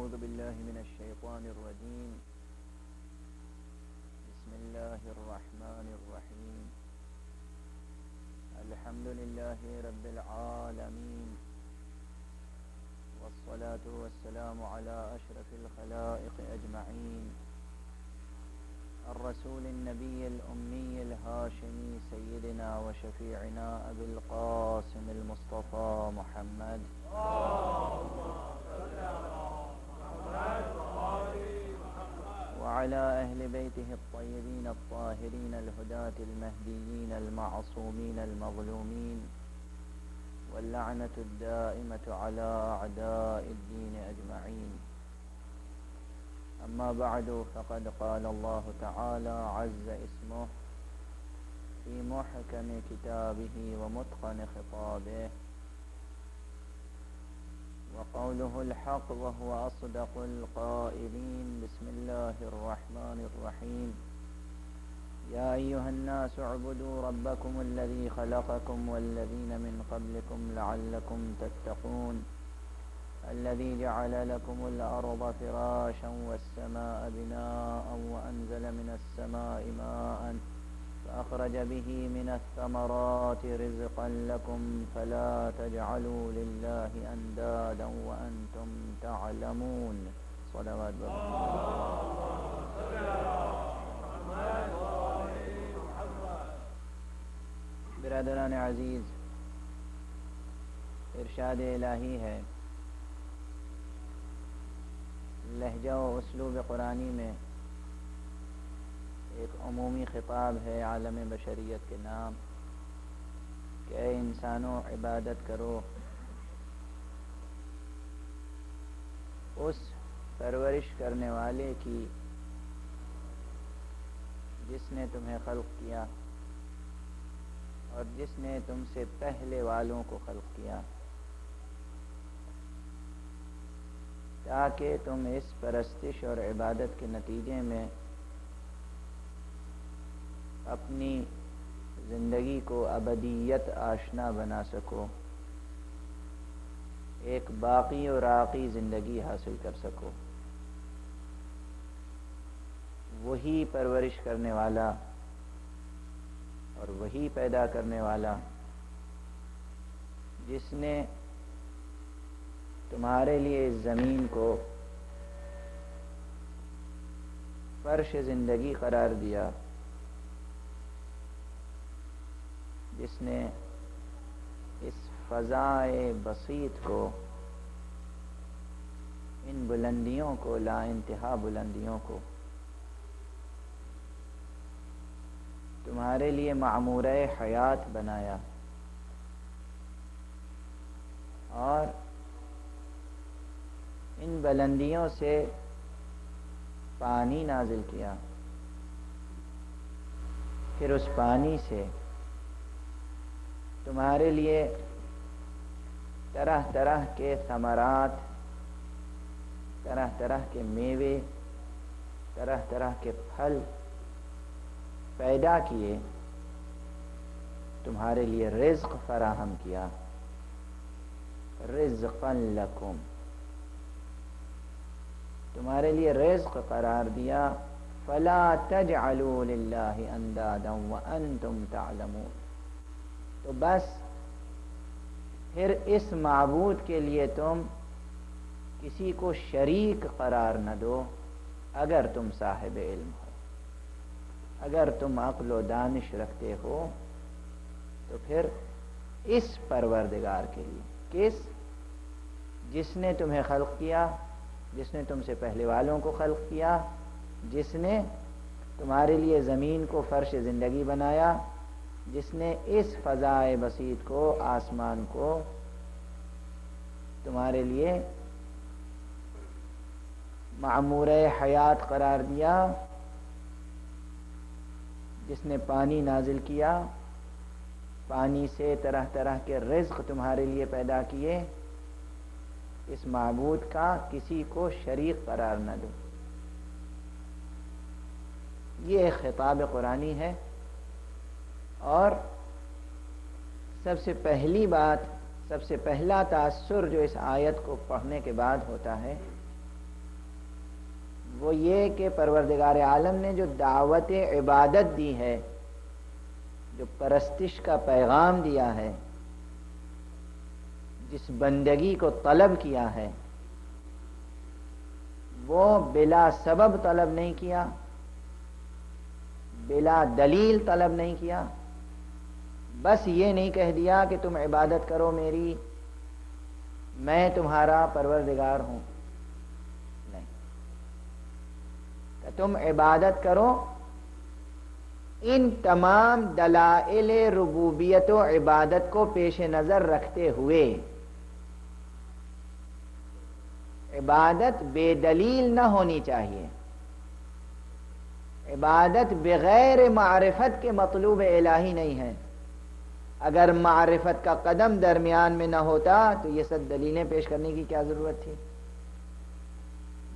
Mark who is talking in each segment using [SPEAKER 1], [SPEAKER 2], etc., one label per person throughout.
[SPEAKER 1] أعوذ بالله من الشيطان الرجيم. بسم الله الرحمن الرحيم. الحمد لله رب العالمين، والصلاة والسلام على أشرف الخلائق أجمعين، الرسول النبي الأمي الهاشمي سيدنا وشفيعنا أبي القاسم المصطفى محمد وعلى أهل بيته الطيبين الطاهرين الهداة المهديين المعصومين المظلومين، واللعنة الدائمة على أعداء الدين أجمعين. أما بعد، فقد قال الله تعالى عز اسمه في محكم كتابه ومتقن خطابه، وقوله الحق وهو أصدق القائلين. بسم الله الرحمن الرحيم. يا أيها الناس اعبدوا ربكم الذي خلقكم والذين من قبلكم لعلكم تتقون، الذي جعل لكم الأرض فراشا والسماء بناء وأنزل من السماء ماء فأخرج به من الثمرات رزقا لكم فلا تجعلوا لله أندادا وأنتم تعلمون. صلوات برادران عزیز، ارشاد الہی ہے، لہجہ و اسلوب قرآنی میں ایک عمومی خطاب ہے عالم بشریت کے نام کہ اے انسانوں، عبادت کرو اس پرورش کرنے والے کی جس نے تمہیں خلق کیا اور جس نے تم سے پہلے والوں کو خلق کیا، تاکہ تم اس پرستش اور عبادت کے نتیجے میں اپنی زندگی کو ابدیت آشنا بنا سکو، ایک باقی و راقی زندگی حاصل کر سکو۔ وہی پرورش کرنے والا اور وہی پیدا کرنے والا جس نے تمہارے لیے اس زمین کو فرش زندگی قرار دیا، جس نے اس فضائے بسیط کو، ان بلندیوں کو، لا انتہا بلندیوں کو تمہارے لیے معمورہ حیات بنایا اور ان بلندیوں سے پانی نازل کیا، پھر اس پانی سے تمہارے لیے طرح طرح کے ثمرات، طرح طرح کے میوے، طرح طرح کے پھل پیدا کیے، تمہارے لیے رزق فراہم کیا، رزقا لکم، تمہارے لیے رزق قرار دیا۔ فلا تجعلوا للہ اندادا وانتم تعلمون، تو بس پھر اس معبود کے لیے تم کسی کو شریک قرار نہ دو اگر تم صاحب علم ہو، اگر تم عقل و دانش رکھتے ہو تو پھر اس پروردگار کے لیے، کس؟ جس نے تمہیں خلق کیا، جس نے تم سے پہلے والوں کو خلق کیا، جس نے تمہارے لیے زمین کو فرش زندگی بنایا، جس نے اس فضائے بسیط کو، آسمان کو تمہارے لیے معمورہ حیات قرار دیا، جس نے پانی نازل کیا، پانی سے طرح طرح کے رزق تمہارے لیے پیدا کیے، اس معبود کا کسی کو شریک قرار نہ دو۔ یہ ایک خطاب قرآنی ہے، اور سب سے پہلی بات، سب سے پہلا تاثر جو اس آیت کو پڑھنے کے بعد ہوتا ہے وہ یہ کہ پروردگار عالم نے جو دعوت عبادت دی ہے، جو پرستش کا پیغام دیا ہے، جس بندگی کو طلب کیا ہے، وہ بلا سبب طلب نہیں کیا، بلا دلیل طلب نہیں کیا، بس یہ نہیں کہہ دیا کہ تم عبادت کرو میری، میں تمہارا پروردگار ہوں، نہیں، کہ تم عبادت کرو ان تمام دلائل ربوبیت و عبادت کو پیش نظر رکھتے ہوئے۔ عبادت بے دلیل نہ ہونی چاہیے، عبادت بغیر معرفت کے مطلوب الہی نہیں ہے۔ اگر معرفت کا قدم درمیان میں نہ ہوتا تو یہ سب دلیلیں پیش کرنے کی کیا ضرورت تھی؟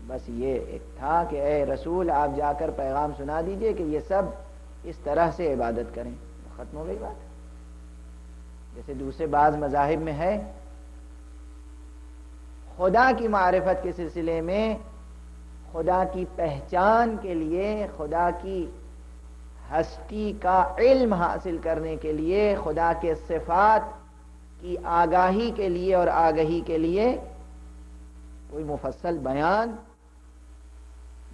[SPEAKER 1] بس یہ ایک تھا کہ اے رسول آپ جا کر پیغام سنا دیجئے کہ یہ سب اس طرح سے عبادت کریں، ختم ہو گئی بات۔ جیسے دوسرے بعض مذاہب میں ہے، خدا کی معرفت کے سلسلے میں، خدا کی پہچان کے لیے، خدا کی ہستی کا علم حاصل کرنے کے لیے، خدا کے صفات کی آگاہی کے لیے اور آگہی کے لیے کوئی مفصل بیان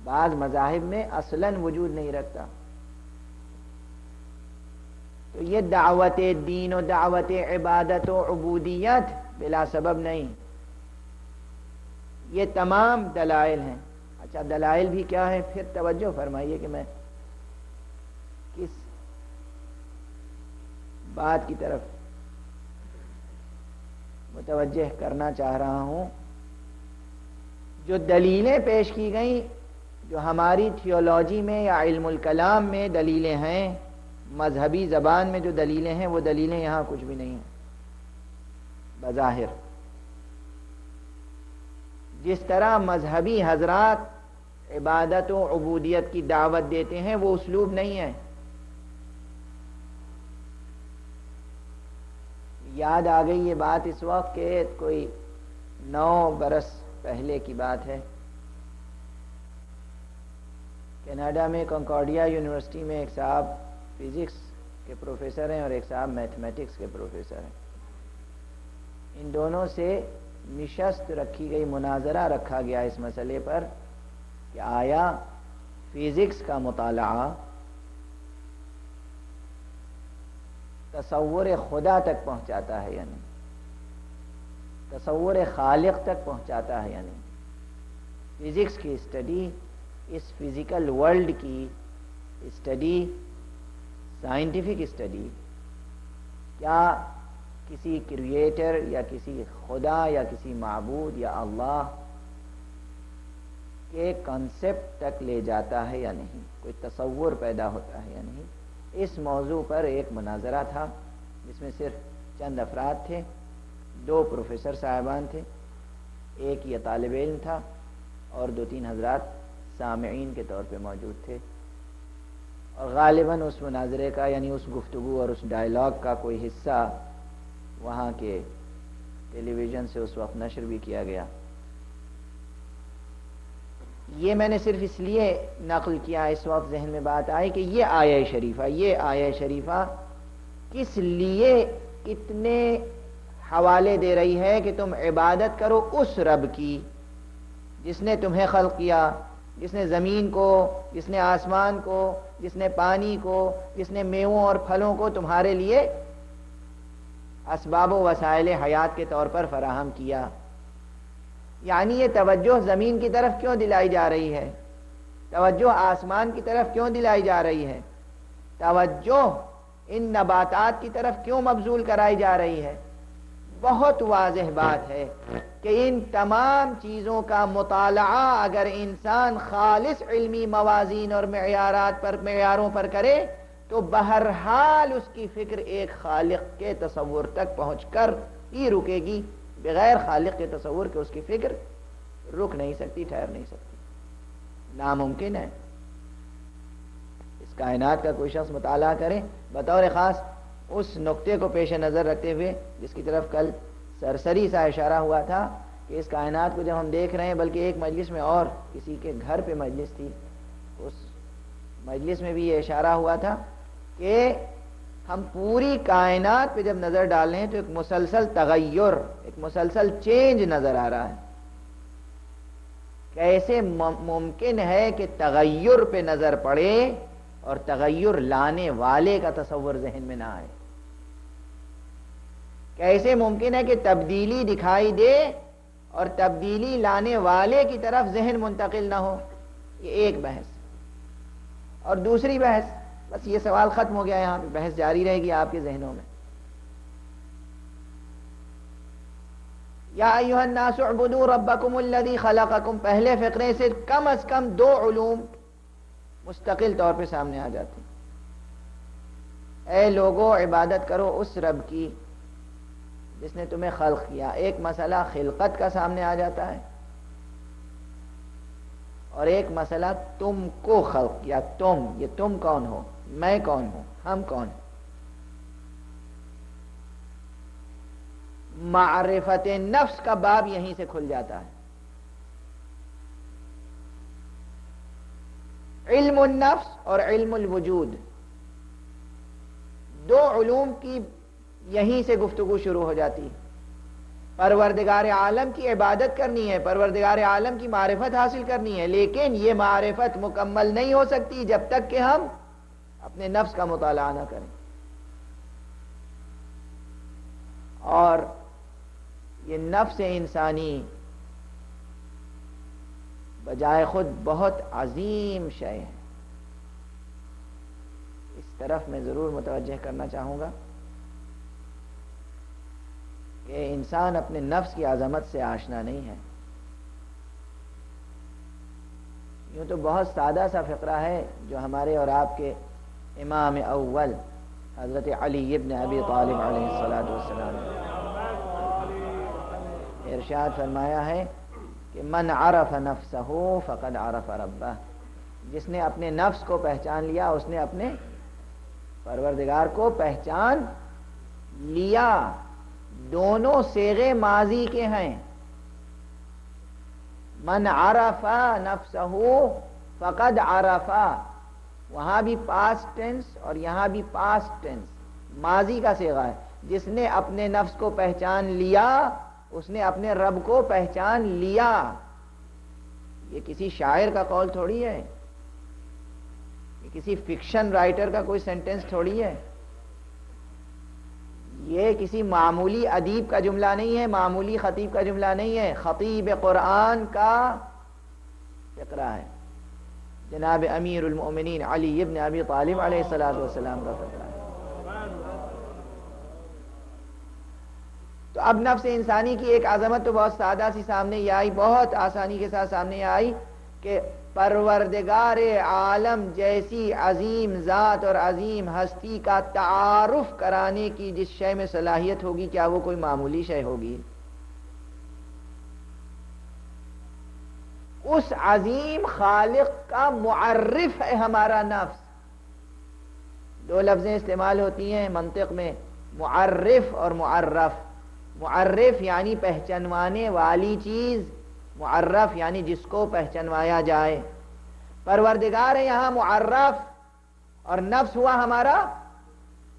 [SPEAKER 1] بعض مذاہب میں اصلاً وجود نہیں رکھتا۔ تو یہ دعوت دین و دعوت عبادت و عبودیت بلا سبب نہیں، یہ تمام دلائل ہیں۔ اچھا دلائل بھی کیا ہے؟ پھر توجہ فرمائیے کہ میں کس بات کی طرف متوجہ کرنا چاہ رہا ہوں۔ جو دلیلیں پیش کی گئیں، جو ہماری تھیولوجی میں یا علم الکلام میں دلیلیں ہیں، مذہبی زبان میں جو دلیلیں ہیں، وہ دلیلیں یہاں کچھ بھی نہیں ہیں بظاہر۔ جس طرح مذہبی حضرات عبادت و عبودیت کی دعوت دیتے ہیں، وہ اسلوب نہیں ہے۔ یاد آ گئی یہ بات اس وقت کہ کوئی 9 برس پہلے کی بات ہے، کینیڈا میں کنکارڈیا یونیورسٹی میں ایک صاحب فزکس کے پروفیسر ہیں اور ایک صاحب میتھمیٹکس کے پروفیسر ہیں۔ ان دونوں سے نشست رکھی گئی، مناظرہ رکھا گیا اس مسئلے پر کہ آیا فزکس کا مطالعہ تصور خدا تک پہنچاتا ہے یا نہیں، تصور خالق تک پہنچاتا ہے یا نہیں۔ فزکس کی اسٹڈی، اس فزیکل ورلڈ کی اسٹڈی، سائنٹیفک اسٹڈی، کیا کسی کریٹر یا کسی خدا یا کسی معبود یا اللہ کے کنسپٹ تک لے جاتا ہے یا نہیں، کوئی تصور پیدا ہوتا ہے یا نہیں۔ اس موضوع پر ایک مناظرہ تھا جس میں صرف چند افراد تھے، 2 پروفیسر صاحبان تھے، ایک یہ طالب علم تھا اور 2-3 حضرات سامعین کے طور پہ موجود تھے۔ اور غالباً اس مناظرے کا، یعنی اس گفتگو اور اس ڈائلاگ کا کوئی حصہ وہاں کے ٹیلی ویژن سے اس وقت نشر بھی کیا گیا۔ یہ میں نے صرف اس لیے نقل کیا، اس وقت ذہن میں بات آئی کہ یہ آیہ شریفہ کس لیے اتنے حوالے دے رہی ہے کہ تم عبادت کرو اس رب کی جس نے تمہیں خلق کیا، جس نے زمین کو، جس نے آسمان کو، جس نے پانی کو، جس نے میووں اور پھلوں کو تمہارے لیے اسباب و وسائل حیات کے طور پر فراہم کیا۔ یعنی یہ توجہ زمین کی طرف کیوں دلائی جا رہی ہے؟ توجہ آسمان کی طرف کیوں دلائی جا رہی ہے؟ توجہ ان نباتات کی طرف کیوں مبذول کرائی جا رہی ہے؟ بہت واضح بات ہے کہ ان تمام چیزوں کا مطالعہ اگر انسان خالص علمی موازین اور معیاروں پر کرے تو بہرحال اس کی فکر ایک خالق کے تصور تک پہنچ کر ہی رکے گی، بغیر خالق کے تصور کے اس کی فکر رک نہیں سکتی، ٹھہر نہیں سکتی، ناممکن ہے۔ اس کائنات کا کوئی شخص مطالعہ کرے بطور خاص اس نقطے کو پیش نظر رکھتے ہوئے جس کی طرف کل سرسری سا اشارہ ہوا تھا کہ اس کائنات کو جب ہم دیکھ رہے ہیں، بلکہ ایک مجلس میں اور کسی کے گھر پہ مجلس تھی، اس مجلس میں بھی یہ اشارہ ہوا تھا کہ ہم پوری کائنات پہ جب نظر ڈال رہے ہیں تو ایک مسلسل تغیر، ایک مسلسل چینج نظر آ رہا ہے۔ کیسے ممکن ہے کہ تغیر پہ نظر پڑے اور تغیر لانے والے کا تصور ذہن میں نہ آئے؟ کیسے ممکن ہے کہ تبدیلی دکھائی دے اور تبدیلی لانے والے کی طرف ذہن منتقل نہ ہو؟ یہ ایک بحث۔ اور دوسری بحث، بس یہ سوال ختم ہو گیا، یہاں پہ بحث جاری رہے گی آپ کے ذہنوں میں۔ یا ایھا الناس اعبدوا ربکم الذی خلقکم، پہلے فقرے سے کم از کم 2 علوم مستقل طور پہ سامنے آ جاتے ہیں۔ اے لوگو، عبادت کرو اس رب کی جس نے تمہیں خلق کیا۔ ایک مسئلہ خلقت کا سامنے آ جاتا ہے، اور ایک مسئلہ تم کو خلق کیا۔ تم، یہ تم کون ہو، میں کون ہوں، ہم کون ہیں۔ معرفت نفس کا باب یہیں سے کھل جاتا ہے۔ علم النفس اور علم الوجود، 2 علوم کی یہیں سے گفتگو شروع ہو جاتی ہے۔ پروردگار عالم کی عبادت کرنی ہے، پروردگار عالم کی معرفت حاصل کرنی ہے، لیکن یہ معرفت مکمل نہیں ہو سکتی جب تک کہ ہم اپنے نفس کا مطالعہ نہ کریں۔ اور یہ نفس انسانی بجائے خود بہت عظیم شے ہے۔ اس طرف میں ضرور متوجہ کرنا چاہوں گا کہ انسان اپنے نفس کی عظمت سے آشنا نہیں ہے۔ یوں تو بہت سادہ سا فقرہ ہے جو ہمارے اور آپ کے امام اول حضرت علی ابن ابی طالب علیہ السلام نے ارشاد فرمایا ہے کہ من عرف نفسہ فقد عرف ربہ، جس نے اپنے نفس کو پہچان لیا اس نے اپنے پروردگار کو پہچان لیا۔ دونوں صیغے ماضی کے ہیں۔ من عرف نفسہ فقد عرف، وہاں بھی پاسٹ ٹینس اور یہاں بھی پاسٹ ٹینس، ماضی کا صیغہ ہے۔ جس نے اپنے نفس کو پہچان لیا اس نے اپنے رب کو پہچان لیا۔ یہ کسی شاعر کا قول تھوڑی ہے، یہ کسی فکشن رائٹر کا کوئی سینٹنس تھوڑی ہے، یہ کسی معمولی ادیب کا جملہ نہیں ہے، معمولی خطیب کا جملہ نہیں ہے، خطیب قرآن کا فقرہ ہے، جناب امیر المؤمنین علی ابن ابی طالب علیہ السلام کا فقرہ ہے۔ تو اب نفس انسانی کی ایک عظمت تو بہت سادہ سی سامنے یہ آئی، بہت آسانی کے ساتھ سامنے آئی کہ پروردگار عالم جیسی عظیم ذات اور عظیم ہستی کا تعارف کرانے کی جس شے میں صلاحیت ہوگی، کیا وہ کوئی معمولی شے ہوگی؟ اس عظیم خالق کا معرف ہے ہمارا نفس۔ 2 لفظیں استعمال ہوتی ہیں منطق میں، معرف اور معرف۔ معرف یعنی پہچنوانے والی چیز، معرف یعنی جس کو پہچنوایا جائے۔ پروردگار ہے یہاں معرف اور نفس ہوا ہمارا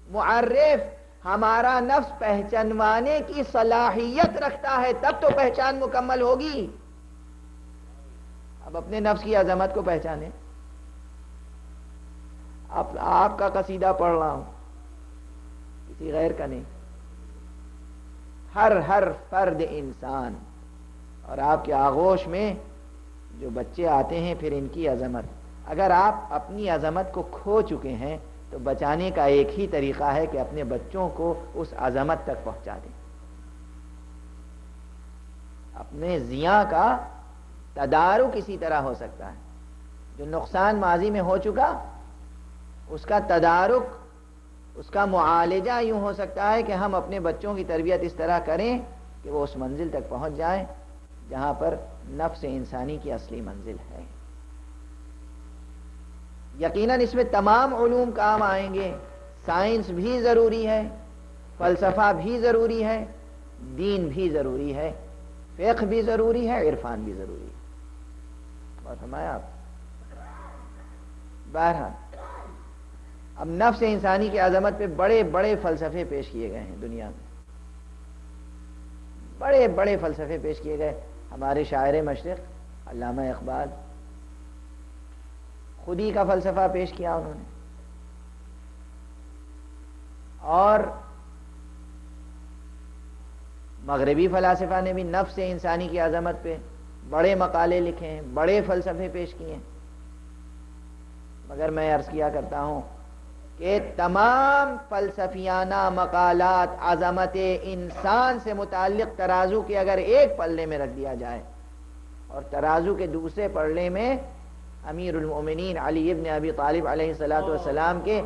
[SPEAKER 1] معرف۔ ہمارا نفس پہچنوانے کی صلاحیت رکھتا ہے، تب تو پہچان مکمل ہوگی۔ اب اپنے نفس کی عظمت کو پہچانے۔ اب آپ کا قصیدہ پڑھ رہا ہوں، کسی غیر کا نہیں، ہر فرد انسان، اور آپ کے آغوش میں جو بچے آتے ہیں پھر ان کی عظمت، اگر آپ اپنی عظمت کو کھو چکے ہیں تو بچانے کا ایک ہی طریقہ ہے کہ اپنے بچوں کو اس عظمت تک پہنچا دیں۔ اپنے زیاں کا تدارک اسی طرح ہو سکتا ہے، جو نقصان ماضی میں ہو چکا اس کا تدارک، اس کا معالجہ یوں ہو سکتا ہے کہ ہم اپنے بچوں کی تربیت اس طرح کریں کہ وہ اس منزل تک پہنچ جائیں جہاں پر نفس انسانی کی اصلی منزل ہے۔ یقیناً اس میں تمام علوم کام آئیں گے، سائنس بھی ضروری ہے، فلسفہ بھی ضروری ہے، دین بھی ضروری ہے، فقہ بھی ضروری ہے، عرفان بھی ضروری ہے. بات فرمایا آپ. بہرحال اب نفس انسانی کی عظمت پہ بڑے بڑے فلسفے پیش کیے گئے ہیں دنیا میں، بڑے بڑے فلسفے پیش کیے گئے. ہمارے شاعر مشرق علامہ اقبال خودی کا فلسفہ پیش کیا انہوں نے، اور مغربی فلاسفہ نے بھی نفس انسانی کی عظمت پہ بڑے مقالے لکھے ہیں، بڑے فلسفے پیش کیے ہیں. مگر میں عرض کیا کرتا ہوں کہ تمام فلسفیانہ مقالات عظمت انسان سے متعلق ترازو کے اگر ایک پلے میں رکھ دیا جائے اور ترازو کے دوسرے پلے میں امیر المؤمنین علی ابن ابی طالب علیہ السلام کے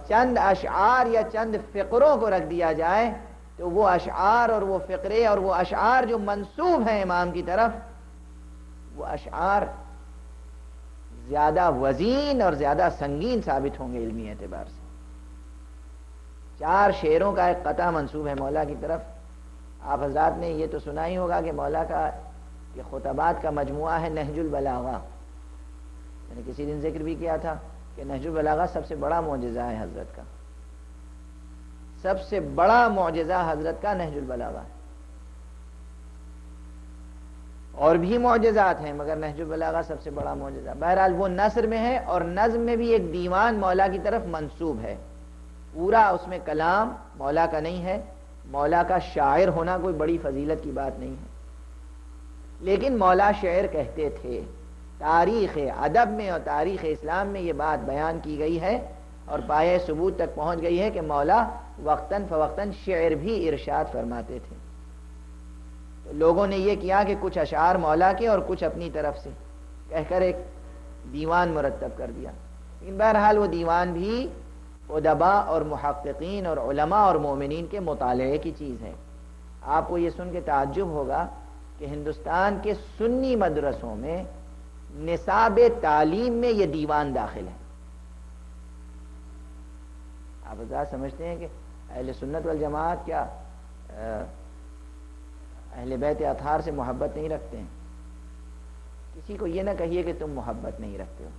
[SPEAKER 1] چند اشعار یا چند فقروں کو رکھ دیا جائے تو وہ اشعار اور وہ فقرے اور وہ اشعار جو منسوب ہیں امام کی طرف، وہ اشعار زیادہ وزین اور زیادہ سنگین ثابت ہوں گے علمی اعتبار سے. 4 شعروں کا ایک قطعہ منسوب ہے مولا کی طرف. آپ حضرات نے یہ تو سنا ہی ہوگا کہ مولا کا کہ خطبات کا مجموعہ ہے نہج البلاغہ. میں نے کسی دن ذکر بھی کیا تھا کہ نہج البلاغہ سب سے بڑا معجزہ ہے حضرت کا، سب سے بڑا معجزہ حضرت کا نہج البلاغہ ہے. اور بھی معجزات ہیں مگر نہج البلاغہ سب سے بڑا معجزہ. بہرحال وہ نثر میں ہے اور نظم میں بھی ایک دیوان مولا کی طرف منسوب ہے. پورا اس میں کلام مولا کا نہیں ہے. مولا کا شاعر ہونا کوئی بڑی فضیلت کی بات نہیں ہے، لیکن مولا شعر کہتے تھے. تاریخ ادب میں اور تاریخ اسلام میں یہ بات بیان کی گئی ہے اور پایہ ثبوت تک پہنچ گئی ہے کہ مولا وقتاً فوقتاً شعر بھی ارشاد فرماتے تھے. تو لوگوں نے یہ کیا کہ کچھ اشعار مولا کے اور کچھ اپنی طرف سے کہہ کر ایک دیوان مرتب کر دیا. لیکن بہرحال وہ دیوان بھی ادباء اور محققین اور علماء اور مومنین کے مطالعے کی چیز ہے. آپ کو یہ سن کے تعجب ہوگا کہ ہندوستان کے سنی مدرسوں میں نصاب تعلیم میں یہ دیوان داخل ہے. آپ حضرات سمجھتے ہیں کہ اہل سنت والجماعت کیا اہل بیت اطہار سے محبت نہیں رکھتے ہیں؟ کسی کو یہ نہ کہیے کہ تم محبت نہیں رکھتے ہو.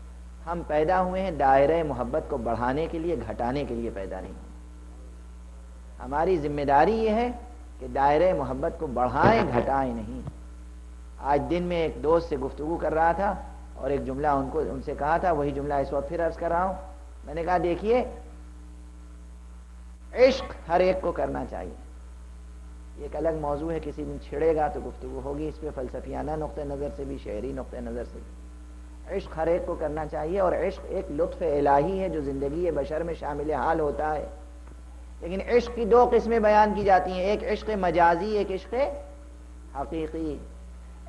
[SPEAKER 1] ہم پیدا ہوئے ہیں دائرہ محبت کو بڑھانے کے لیے، گھٹانے کے لیے پیدا نہیں ہوئے. ہماری ذمہ داری یہ ہے کہ دائرہ محبت کو بڑھائیں، گھٹائیں نہیں. آج دن میں ایک دوست سے گفتگو کر رہا تھا اور ایک جملہ ان سے کہا تھا، وہی جملہ اس وقت پھر عرض کر رہا ہوں. میں نے کہا دیکھیے عشق ہر ایک کو کرنا چاہیے. ایک الگ موضوع ہے، کسی دن چھڑے گا تو گفتگو ہوگی اس پہ، فلسفیانہ نقطہ نظر سے بھی، شعری نقطہ نظر سے بھی. عشق ہر ایک کو کرنا چاہیے اور عشق ایک لطف الہی ہے جو زندگی بشر میں شامل حال ہوتا ہے. لیکن عشق کی 2 قسمیں بیان کی جاتی ہیں، ایک عشق مجازی، ایک عشق حقیقی.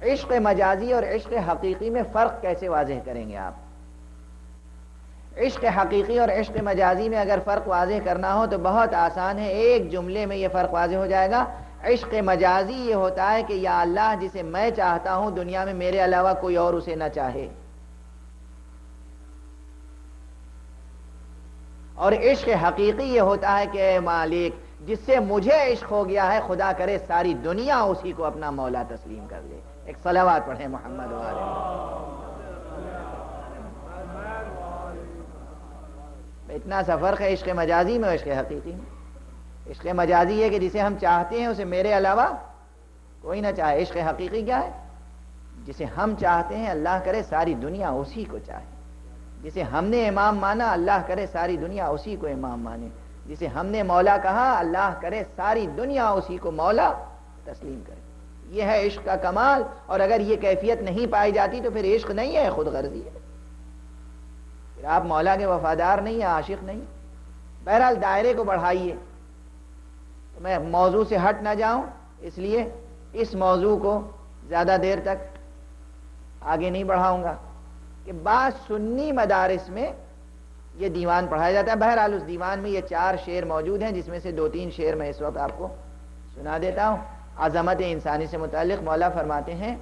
[SPEAKER 1] عشق مجازی اور عشق حقیقی میں فرق کیسے واضح کریں گے آپ؟ عشق حقیقی اور عشق مجازی میں اگر فرق واضح کرنا ہو تو بہت آسان ہے، ایک جملے میں یہ فرق واضح ہو جائے گا. عشق مجازی یہ ہوتا ہے کہ یا اللہ جسے میں چاہتا ہوں دنیا میں میرے علاوہ کوئی اور اسے نہ چاہے. اور عشق حقیقی یہ ہوتا ہے کہ اے مالک جس سے مجھے عشق ہو گیا ہے خدا کرے ساری دنیا اسی کو اپنا مولا تسلیم کر لے. ایک صلوات پڑھیں محمد وآلہ. اتنا سا فرق ہے عشق مجازی میں اور عشق حقیقی میں. عشق مجازی ہے کہ جسے ہم چاہتے ہیں اسے میرے علاوہ کوئی نہ چاہے. عشق حقیقی کیا ہے؟ جسے ہم چاہتے ہیں اللہ کرے ساری دنیا اسی کو چاہے. جسے ہم نے امام مانا اللہ کرے ساری دنیا اسی کو امام مانے. جسے ہم نے مولا کہا اللہ کرے ساری دنیا اسی کو مولا تسلیم کرے. یہ ہے عشق کا کمال. اور اگر یہ کیفیت نہیں پائی جاتی تو پھر عشق نہیں ہے، خود غرضی ہے. پھر آپ مولا کے وفادار نہیں ہیں، عاشق نہیں. بہرحال دائرے کو بڑھائیے. تو میں موضوع سے ہٹ نہ جاؤں اس لیے اس موضوع کو زیادہ دیر تک آگے نہیں بڑھاؤں گا کہ بعض سنی مدارس میں یہ دیوان پڑھایا جاتا ہے. بہرحال اس دیوان میں یہ 4 شعر موجود ہیں جس میں سے 2-3 شعر میں اس وقت آپ کو سنا دیتا ہوں. عظمت انسانی سے متعلق مولا فرماتے ہیں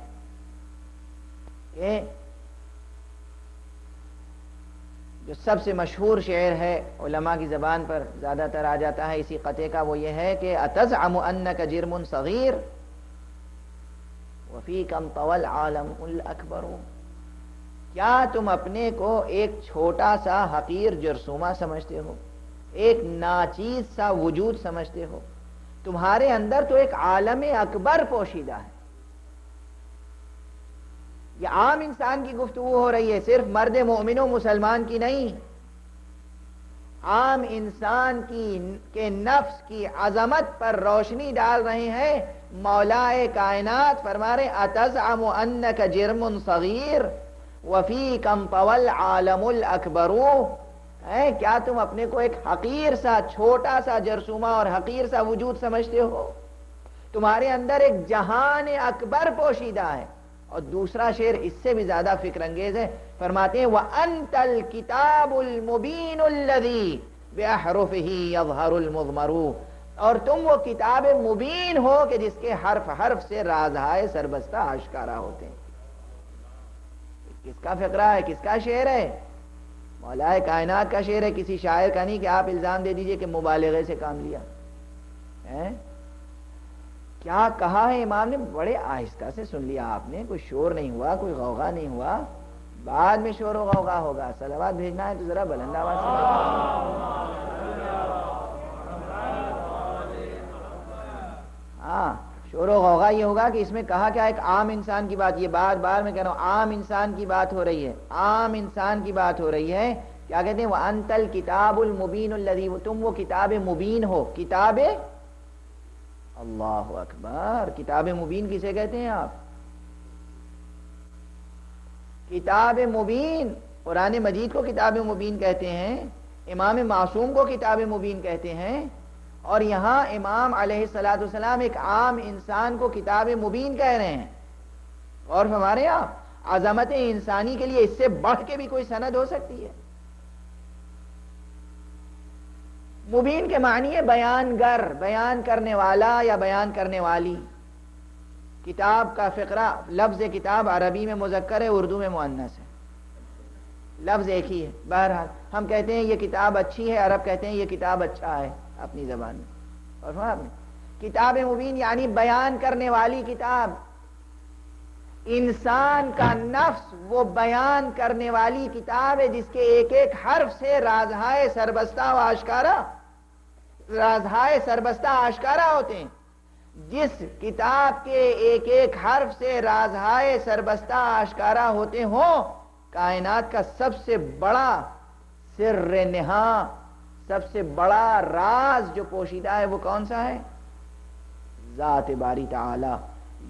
[SPEAKER 1] کہ جو سب سے مشہور شعر ہے علماء کی زبان پر زیادہ تر آ جاتا ہے اسی قطعے کا، وہ یہ ہے کہ اتزعم انک جرم صغیر وفیکم طول عالم الاکبر، کیا تم اپنے کو ایک چھوٹا سا حقیر جرثومہ سمجھتے ہو، ایک ناچیز سا وجود سمجھتے ہو؟ تمہارے اندر تو ایک عالم اکبر پوشیدہ ہے۔ یہ عام انسان کی گفتگو ہو رہی ہے، صرف مرد مومن و مسلمان کی نہیں، عام انسان کے نفس کی عظمت پر روشنی ڈال رہے ہیں مولا کائنات۔ فرما رہے اتزعم انک جرم صغیر وفیکم طوی العالم الاکبر، کیا تم اپنے کو ایک حقیر سا چھوٹا سا جرثومہ اور حقیر سا وجود سمجھتے ہو؟ تمہارے اندر ایک جہان اکبر پوشیدہ ہے۔ اور دوسرا شعر اس سے بھی زیادہ فکر انگیز ہے، فرماتے ہیں وَأَنْتَ الْكِتَابُ الْمُبِينُ الَّذِي بِأَحْرُفِهِ يَظْهَرُ الْمُضْمَرُ، اور تم وہ کتاب مبین ہو کہ جس کے حرف حرف سے رازہائے سربستہ آشکارا ہوتے ہیں۔ کس کا فقرہ ہے، کس کا شعر ہے؟ مولا کائنات کا شعر ہے، کسی شاعر کا نہیں کہ آپ الزام دے دیجئے کہ مبالغے سے کام لیا ہے۔ کیا کہا ہے امام نے؟ بڑے آہستہ سے سن لیا آپ نے، کوئی شور نہیں ہوا، کوئی غوغا نہیں ہوا، بعد میں شور و غوغا ہوگا۔ صلوات بھیجنا ہے تو ذرا بلند آواز سے، ہاں شور و غوغا یہ ہوگا کہ اس میں کہا کیا، ایک عام انسان کی بات، یہ بار بار میں کہہ رہا ہوں عام انسان کی بات ہو رہی ہے، عام انسان کی بات ہو رہی ہے۔ کیا کہتے ہیں وَأَنْتَ الْكِتَابُ الْمُبِينُ الَّذِي، تم وہ کتاب مبین ہو، کتاب، اللہ اکبر، کتاب مبین کسے کہتے ہیں آپ؟ کتاب مبین، قرآن مجید کو کتاب مبین کہتے ہیں، امام معصوم کو کتاب مبین کہتے ہیں، اور یہاں امام علیہ السلام ایک عام انسان کو کتاب مبین کہہ رہے ہیں۔ اور ہمارے یہاں عظمت انسانی کے لیے اس سے بڑھ کے بھی کوئی سند ہو سکتی ہے؟ مبین کے معنی ہے بیان گر، بیان کرنے والا یا بیان کرنے والی۔ کتاب کا فقرہ، لفظ کتاب عربی میں مذکر ہے، اردو میں مؤنث ہے، لفظ ایک ہی ہے۔ بہرحال ہم کہتے ہیں یہ کتاب اچھی ہے، عرب کہتے ہیں یہ کتاب اچھا ہے اپنی زبان میں۔ اور سنا آپ نے کتاب مبین یعنی بیان کرنے والی کتاب۔ انسان کا نفس وہ بیان کرنے والی کتاب ہے جس کے ایک ایک حرف سے رازہائے سربستہ و آشکارا، رازہائے سربستہ آشکارا ہوتے ہیں۔ جس کتاب کے ایک ایک حرف سے رازہائے سربستہ آشکارا ہوتے ہوں، کائنات کا سب سے بڑا سر نہاں، سب سے بڑا راز جو پوشیدہ ہے وہ کون سا ہے؟ ذات باری تعالی۔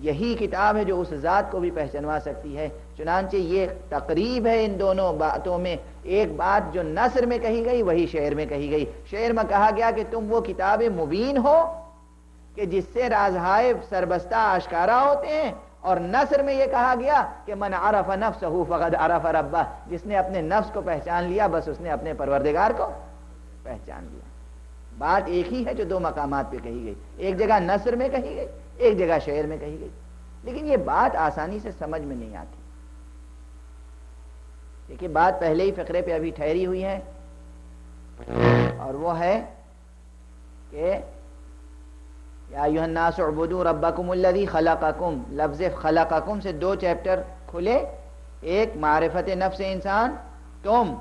[SPEAKER 1] یہی کتاب ہے جو اس ذات کو بھی پہچنوا سکتی ہے۔ چنانچہ یہ تقریب ہے ان دونوں باتوں میں، ایک بات جو نثر میں کہی گئی وہی شعر میں کہی گئی۔ شعر میں کہا گیا کہ تم وہ کتاب مبین ہو کہ جس سے رازہائے سربستہ آشکارا ہوتے ہیں، اور نثر میں یہ کہا گیا کہ من عرف نفسہ فقد عرف ربہ، جس نے اپنے نفس کو پہچان لیا بس اس نے اپنے پروردگار کو پہچان لیا۔ بات ایک ہی ہے جو دو مقامات پہ کہی گئی، ایک جگہ نثر میں کہی گئی، ایک جگہ شعر میں کہی گئی، لیکن یہ بات آسانی سے سمجھ میں نہیں آتی۔ دیکھیے بات پہلے ہی فقرے پہ ابھی ٹھہری ہوئی ہے، اور وہ ہے کہ یا ایھا الناس اعبدوا ربکم الذی خلقکم، لفظ خلقکم سے دو چیپٹر کھلے، ایک معرفت نفس انسان، تم،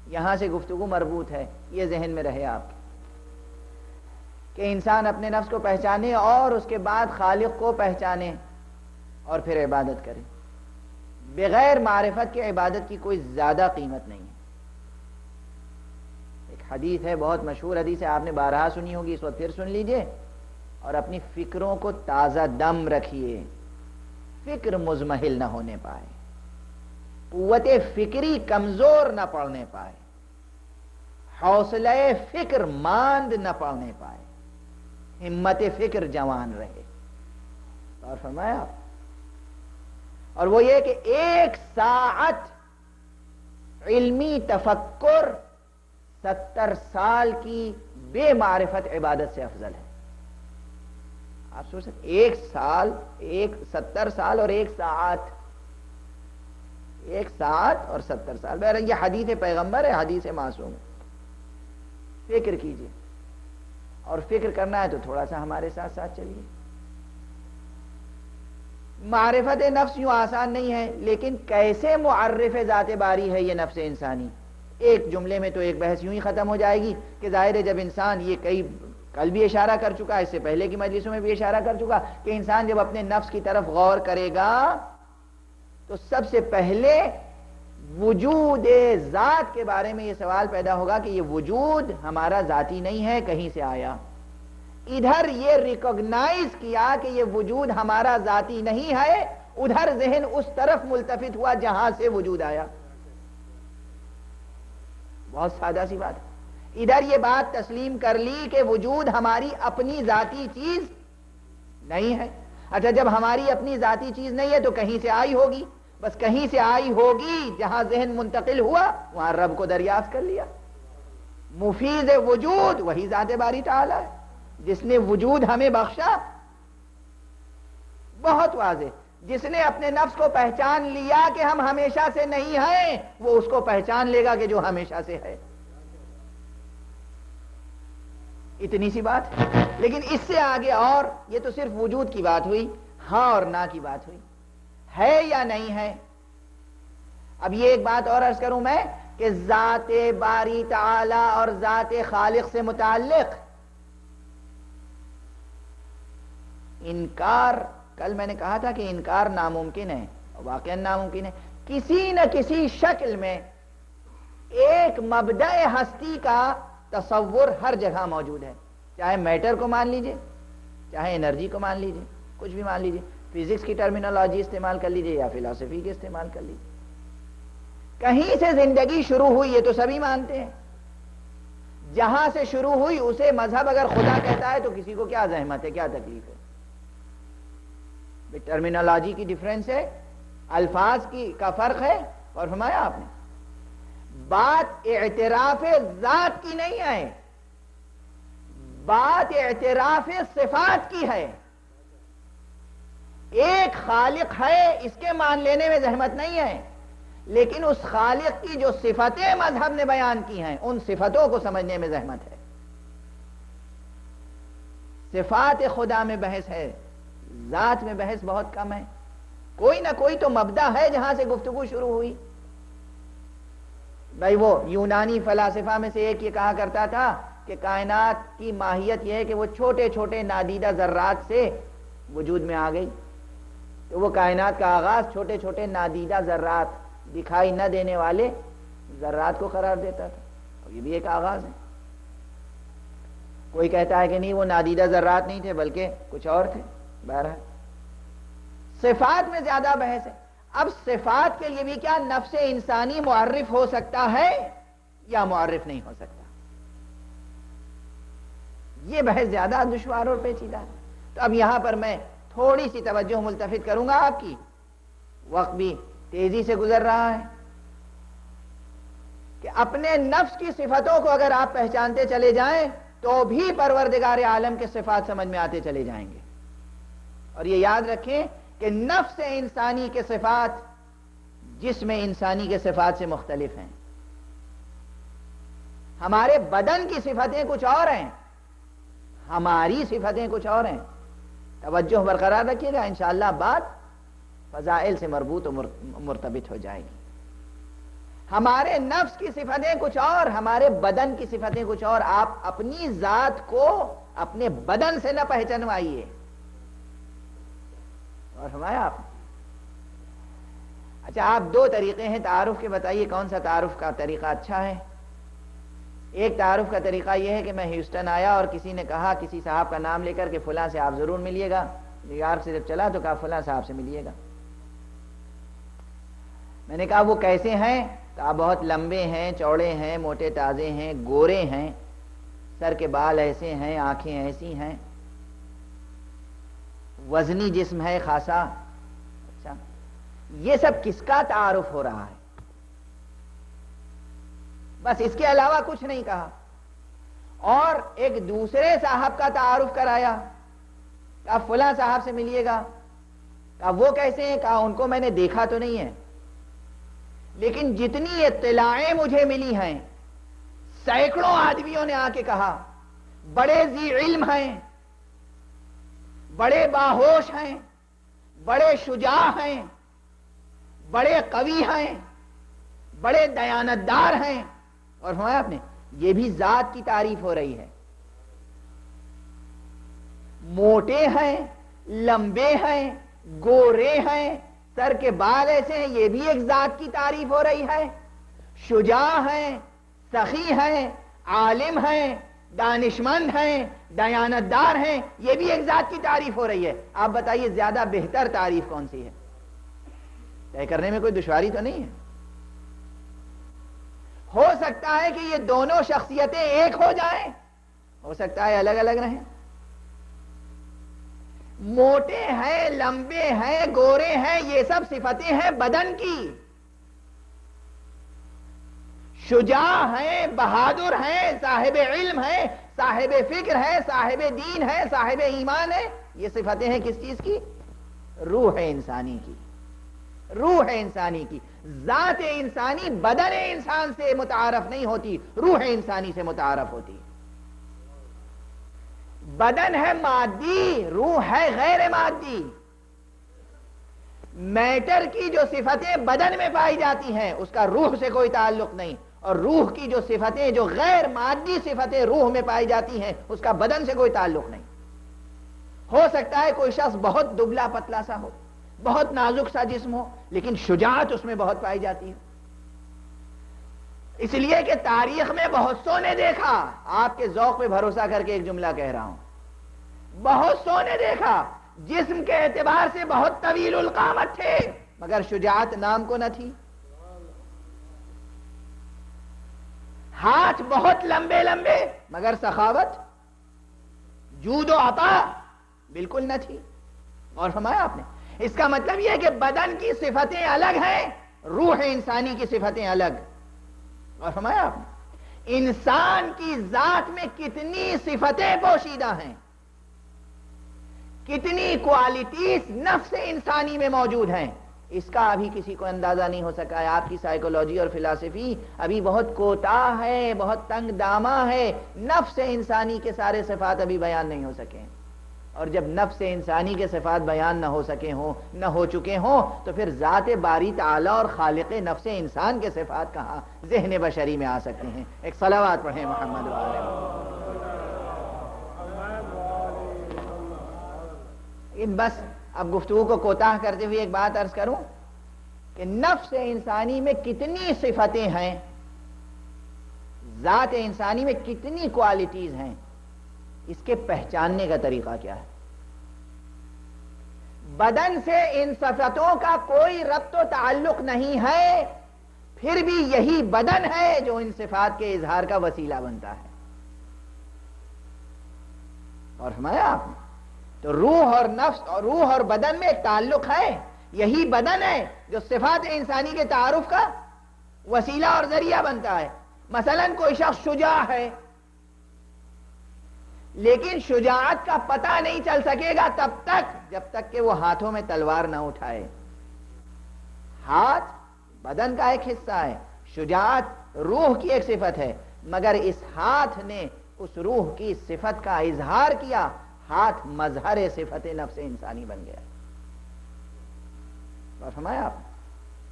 [SPEAKER 1] یہاں سے گفتگو مربوط ہے، یہ ذہن میں رہے آپ کہ انسان اپنے نفس کو پہچانے اور اس کے بعد خالق کو پہچانے اور پھر عبادت کرے۔ بغیر معرفت کے عبادت کی کوئی زیادہ قیمت نہیں ہے۔ ایک حدیث ہے، بہت مشہور حدیث ہے، آپ نے بارہا سنی ہوگی، اس وقت پھر سن لیجئے اور اپنی فکروں کو تازہ دم رکھیے، فکر مزمحل نہ ہونے پائے، قوت فکری کمزور نہ پڑنے پائے، حوصلہ فکر ماند نہ پڑنے پائے، ہمت فکر جوان رہے۔ اور فرمایا، اور وہ یہ کہ 1 ساعت علمی تفکر 70 سال کی بے معرفت عبادت سے افضل ہے۔ آپ سوچ سکتے 1 سال، 70 سال اور 1 ساعت، 1 ساعت اور 70 سال، بہرحال یہ حدیث پیغمبر ہے، حدیث معصوم ہے۔ فکر کیجئے، اور فکر کرنا ہے تو تھوڑا سا ہمارے ساتھ ساتھ چلیے۔ معرفت نفس یوں آسان نہیں ہے، لیکن کیسے معرف ذات باری ہے یہ نفس انسانی؟ ایک جملے میں تو ایک بحث یوں ہی ختم ہو جائے گی کہ ظاہر ہے جب انسان، یہ کئی کل بھی اشارہ کر چکا، اس سے پہلے کی مجلسوں میں بھی اشارہ کر چکا، کہ انسان جب اپنے نفس کی طرف غور کرے گا تو سب سے پہلے وجود ذات کے بارے میں یہ سوال پیدا ہوگا کہ یہ وجود ہمارا ذاتی نہیں ہے، کہیں سے آیا۔ ادھر یہ ریکگنائز کیا کہ یہ وجود ہمارا ذاتی نہیں ہے، ادھر ذہن اس طرف ملتفت ہوا جہاں سے وجود آیا۔ بہت سادہ سی بات ہے۔ ادھر یہ بات تسلیم کر لی کہ وجود ہماری اپنی ذاتی چیز نہیں ہے۔ اچھا جب ہماری اپنی ذاتی چیز نہیں ہے تو کہیں سے آئی ہوگی، بس کہیں سے آئی ہوگی، جہاں ذہن منتقل ہوا وہاں رب کو دریافت کر لیا۔ مفیض وجود وہی ذات باری تعالی ہے جس نے وجود ہمیں بخشا۔ بہت واضح، جس نے اپنے نفس کو پہچان لیا کہ ہم ہمیشہ سے نہیں ہیں، وہ اس کو پہچان لے گا کہ جو ہمیشہ سے ہے۔ اتنی سی بات۔ لیکن اس سے آگے اور، یہ تو صرف وجود کی بات ہوئی، ہاں اور نہ کی بات ہوئی، ہے یا نہیں ہے۔ اب یہ ایک بات اور عرض کروں میں کہ ذات باری تعالی اور ذات خالق سے متعلق انکار، کل میں نے کہا تھا کہ انکار ناممکن ہے، واقعا ناممکن ہے۔ کسی نہ کسی شکل میں ایک مبدأ ہستی کا تصور ہر جگہ موجود ہے، چاہے میٹر کو مان لیجئے، چاہے انرجی کو مان لیجئے، کچھ بھی مان لیجئے، فزکس کی ٹرمینالوجی استعمال کر لیجئے یا فلسفی کے استعمال کر لیجئے۔ کہیں سے زندگی شروع ہوئی یہ تو سبھی مانتے ہیں، جہاں سے شروع ہوئی اسے مذہب اگر خدا کہتا ہے تو کسی کو کیا زحمت ہے، کیا تکلیف ہے؟ ٹرمینالوجی کی ڈیفرنس ہے، الفاظ کا فرق ہے، اور فرمایا آپ نے بات اعتراف ذات کی نہیں ہے، بات اعتراف صفات کی ہے۔ ایک خالق ہے، اس کے مان لینے میں زحمت نہیں ہے، لیکن اس خالق کی جو صفتیں مذہب نے بیان کی ہیں ان صفتوں کو سمجھنے میں زحمت ہے۔ صفات خدا میں بحث ہے، ذات میں بحث بہت کم ہے۔ کوئی نہ کوئی تو مبدا ہے جہاں سے گفتگو شروع ہوئی۔ بھائی وہ یونانی فلاسفہ میں سے ایک یہ کہا کرتا تھا کہ کائنات کی ماہیت یہ ہے کہ وہ چھوٹے چھوٹے نادیدہ ذرات سے وجود میں آ گئی، تو وہ کائنات کا آغاز چھوٹے چھوٹے نادیدہ ذرات، دکھائی نہ دینے والے ذرات کو قرار دیتا تھا، اور یہ بھی ایک آغاز ہے۔ کوئی کہتا ہے کہ نہیں وہ نادیدہ ذرات نہیں تھے بلکہ کچھ اور تھے۔ بہرحال صفات میں زیادہ بحث ہے۔ اب صفات کے لیے بھی کیا نفس انسانی معرف ہو سکتا ہے یا معرف نہیں ہو سکتا؟ یہ بحث زیادہ دشوار اور پیچیدہ ہے۔ تو اب یہاں پر میں تھوڑی سی توجہ ملتفت کروں گا آپ کی، وقت بھی تیزی سے گزر رہا ہے، کہ اپنے نفس کی صفتوں کو اگر آپ پہچانتے چلے جائیں تو بھی پروردگار عالم کے صفات سمجھ میں آتے چلے جائیں گے۔ اور یہ یاد رکھیں کہ نفس انسانی کے صفات جسم انسانی کے صفات سے مختلف ہیں۔ ہمارے بدن کی صفتیں کچھ اور ہیں، ہماری صفتیں کچھ اور ہیں۔ توجہ برقرار رکھیے گا، انشاءاللہ بات فضائل سے مربوط و مرتبط ہو جائے گی۔ ہمارے نفس کی صفتیں کچھ اور، ہمارے بدن کی صفتیں کچھ اور۔ آپ اپنی ذات کو اپنے بدن سے نہ پہچانوائیے۔ اور فرمایا آپ نے، اچھا آپ دو طریقے ہیں تعارف کے، بتائیے کون سا تعارف کا طریقہ اچھا ہے؟ ایک تعارف کا طریقہ یہ ہے کہ میں ہیوسٹن آیا اور کسی نے کہا، کسی صاحب کا نام لے کر کہ فلاں سے آپ ضرور ملیے گا، نیو یارک سے جب چلا تو کہا فلاں صاحب سے ملیے گا۔ میں نے کہا وہ کیسے ہیں؟ کہا بہت لمبے ہیں، چوڑے ہیں، موٹے تازے ہیں، گورے ہیں، سر کے بال ایسے ہیں، آنکھیں ایسی ہیں، وزنی جسم ہے خاصا۔ اچھا یہ سب کس کا تعارف ہو رہا ہے؟ بس اس کے علاوہ کچھ نہیں کہا۔ اور ایک دوسرے صاحب کا تعارف کرایا، کہا فلاں صاحب سے ملیے گا۔ کہا وہ کیسے ہیں؟ کہا ان کو میں نے دیکھا تو نہیں ہے، لیکن جتنی اطلاعیں مجھے ملی ہیں سینکڑوں آدمیوں نے آ کے کہا بڑے ذی علم ہیں، بڑے باہوش ہیں، بڑے شجاع ہیں، بڑے قوی ہیں، بڑے دیانتدار ہیں، اور فرمایا آپ نے یہ بھی ذات کی تعریف ہو رہی ہے. موٹے ہیں، لمبے ہیں، گورے ہیں، سر کے بال ایسے ہیں، یہ بھی ایک ذات کی تعریف ہو رہی ہے. شجاع ہیں، سخی ہیں، عالم ہیں، دانشمند ہیں، دیانتدار ہیں، یہ بھی ایک ذات کی تعریف ہو رہی ہے. آپ بتائیے زیادہ بہتر تعریف کون سی ہے؟ طے کرنے میں کوئی دشواری تو نہیں ہے. ہو سکتا ہے کہ یہ دونوں شخصیتیں ایک ہو جائیں، ہو سکتا ہے الگ الگ رہیں. موٹے ہیں، لمبے ہیں، گورے ہیں، یہ سب صفتیں ہیں بدن کی. شجاع ہیں، بہادر ہیں، صاحب علم ہیں، صاحب فکر ہے، صاحب دین ہے، صاحب ایمان ہے، یہ صفتیں ہیں کس چیز کی؟ روح انسانی کی. روح انسانی کی. ذات انسانی بدن انسان سے متعارف نہیں ہوتی، روح انسانی سے متعارف ہوتی. بدن ہے مادی، روح ہے غیر مادی. میٹر کی جو صفتیں بدن میں پائی جاتی ہیں اس کا روح سے کوئی تعلق نہیں، اور روح کی جو صفتیں، جو غیر مادی صفتیں روح میں پائی جاتی ہیں اس کا بدن سے کوئی تعلق نہیں. ہو سکتا ہے کوئی شخص بہت دبلا پتلا سا ہو، بہت نازک سا جسم ہو، لیکن شجاعت اس میں بہت پائی جاتی ہے. اس لیے کہ تاریخ میں بہت سو نے دیکھا، آپ کے ذوق پہ بھروسہ کر کے ایک جملہ کہہ رہا ہوں، بہت سو نے دیکھا جسم کے اعتبار سے بہت طویل القامت تھے مگر شجاعت نام کو نہ تھی. ہاتھ بہت لمبے لمبے مگر سخاوت، جود و عطا بالکل نہ تھی. اور فرمایا آپ نے اس کا مطلب یہ ہے کہ بدن کی صفتیں الگ ہیں، روح انسانی کی صفتیں الگ. اور فرمایا آپ نے انسان کی ذات میں کتنی صفتیں پوشیدہ ہیں، کتنی کوالٹیز نفس انسانی میں موجود ہیں، اس کا ابھی کسی کو اندازہ نہیں ہو سکا ہے. آپ کی سائیکولوجی اور فلسفی ابھی بہت کوتاہ ہے، بہت تنگ دامہ ہے. نفس انسانی کے سارے صفات ابھی بیان نہیں ہو سکے، اور جب نفس انسانی کے صفات بیان نہ ہو سکے ہوں، نہ ہو چکے ہوں، تو پھر ذات باری تعالی اور خالق نفس انسان کے صفات کہاں ذہن بشری میں آ سکتے ہیں؟ ایک صلوات پڑھیں محمد وآلہ محمد. بس اب گفتگو کو کوتاہ کرتے ہوئے ایک بات عرض کروں کہ نفس انسانی میں کتنی صفتیں ہیں، ذات انسانی میں کتنی کوالٹیز ہیں، اس کے پہچاننے کا طریقہ کیا ہے؟ بدن سے ان صفتوں کا کوئی ربط و تعلق نہیں ہے، پھر بھی یہی بدن ہے جو ان صفات کے اظہار کا وسیلہ بنتا ہے. اور فرمایا آپ نے تو روح اور نفس اور روح اور بدن میں ایک تعلق ہے، یہی بدن ہے جو صفات انسانی کے تعارف کا وسیلہ اور ذریعہ بنتا ہے. مثلا کوئی شخص شجاع ہے لیکن شجاعت کا پتہ نہیں چل سکے گا تب تک جب تک کہ وہ ہاتھوں میں تلوار نہ اٹھائے. ہاتھ بدن کا ایک حصہ ہے، شجاعت روح کی ایک صفت ہے، مگر اس ہاتھ نے اس روح کی صفت کا اظہار کیا، ہاتھ مظہر صفت نفس انسانی بن گیا. اور فرمایا آپ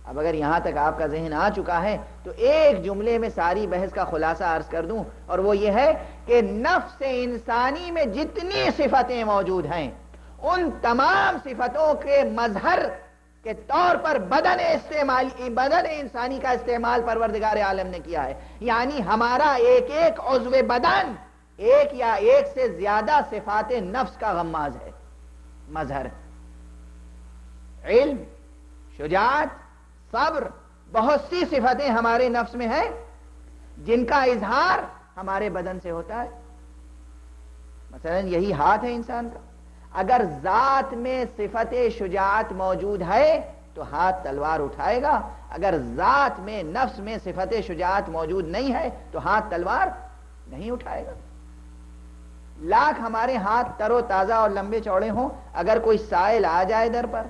[SPEAKER 1] اب اگر یہاں تک آپ کا ذہن آ چکا ہے تو ایک جملے میں ساری بحث کا خلاصہ عرض کر دوں، اور وہ یہ ہے کہ نفس انسانی میں جتنی صفتیں موجود ہیں ان تمام صفتوں کے مظہر کے طور پر بدن انسانی کا استعمال پروردگار عالم نے کیا ہے. یعنی ہمارا ایک ایک عضو بدن ایک یا ایک سے زیادہ صفات نفس کا غماز ہے، مظہر. علم، شجاعت، صبر، بہت سی صفتیں ہمارے نفس میں ہیں جن کا اظہار ہمارے بدن سے ہوتا ہے. مثلا یہی ہاتھ ہے انسان کا، اگر ذات میں صفت شجاعت موجود ہے تو ہاتھ تلوار اٹھائے گا، اگر ذات میں نفس میں صفت شجاعت موجود نہیں ہے تو ہاتھ تلوار نہیں اٹھائے گا. لاکھ ہمارے ہاتھ تر و تازہ اور لمبے چوڑے ہوں، اگر کوئی سائل آ جائے در پر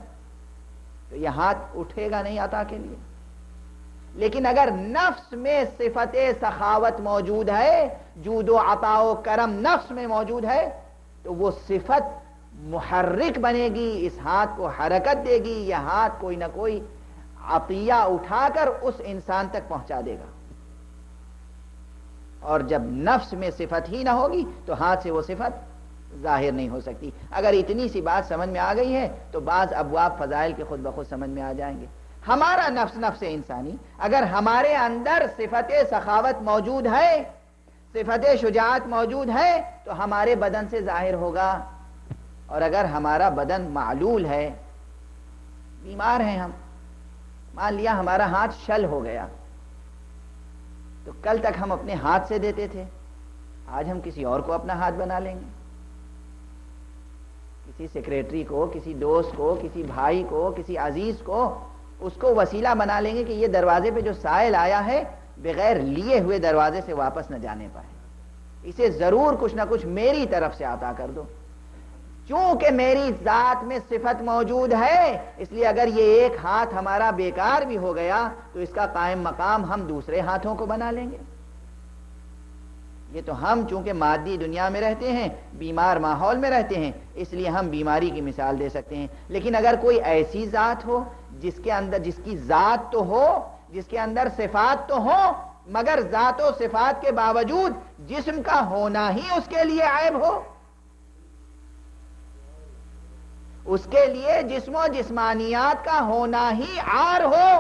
[SPEAKER 1] تو یہ ہاتھ اٹھے گا نہیں عطا کے لیے. لیکن اگر نفس میں صفت سخاوت موجود ہے، جود و عطا و کرم نفس میں موجود ہے، تو وہ صفت محرک بنے گی، اس ہاتھ کو حرکت دے گی، یہ ہاتھ کوئی نہ کوئی عطیہ اٹھا کر اس انسان تک پہنچا دے گا۔ اور جب نفس میں صفت ہی نہ ہوگی تو ہاتھ سے وہ صفت ظاہر نہیں ہو سکتی۔ اگر اتنی سی بات سمجھ میں آ گئی ہے تو بعض ابواب فضائل کے خود بخود سمجھ میں آ جائیں گے۔ ہمارا نفس انسانی، اگر ہمارے اندر صفت سخاوت موجود ہے، صفت شجاعت موجود ہے تو ہمارے بدن سے ظاہر ہوگا۔ اور اگر ہمارا بدن معلول ہے، بیمار ہیں ہم، مان لیا ہمارا ہاتھ شل ہو گیا، تو کل تک ہم اپنے ہاتھ سے دیتے تھے، آج ہم کسی اور کو اپنا ہاتھ بنا لیں گے، کسی سیکریٹری کو، کسی دوست کو، کسی بھائی کو، کسی عزیز کو، اس کو وسیلہ بنا لیں گے کہ یہ دروازے پہ جو سائل آیا ہے بغیر لیے ہوئے دروازے سے واپس نہ جانے پائے، اسے ضرور کچھ نہ کچھ میری طرف سے عطا کر دو۔ چونکہ میری ذات میں صفت موجود ہے، اس لیے اگر یہ ایک ہاتھ ہمارا بیکار بھی ہو گیا تو اس کا قائم مقام ہم دوسرے ہاتھوں کو بنا لیں گے۔ یہ تو ہم چونکہ مادی دنیا میں رہتے ہیں، بیمار ماحول میں رہتے ہیں، اس لیے ہم بیماری کی مثال دے سکتے ہیں۔ لیکن اگر کوئی ایسی ذات ہو جس کے اندر، جس کی ذات تو ہو، جس کے اندر صفات تو ہو، مگر ذات و صفات کے باوجود جسم کا ہونا ہی اس کے لیے عیب ہو، اس کے لیے جسم و جسمانیات کا ہونا ہی عار ہو،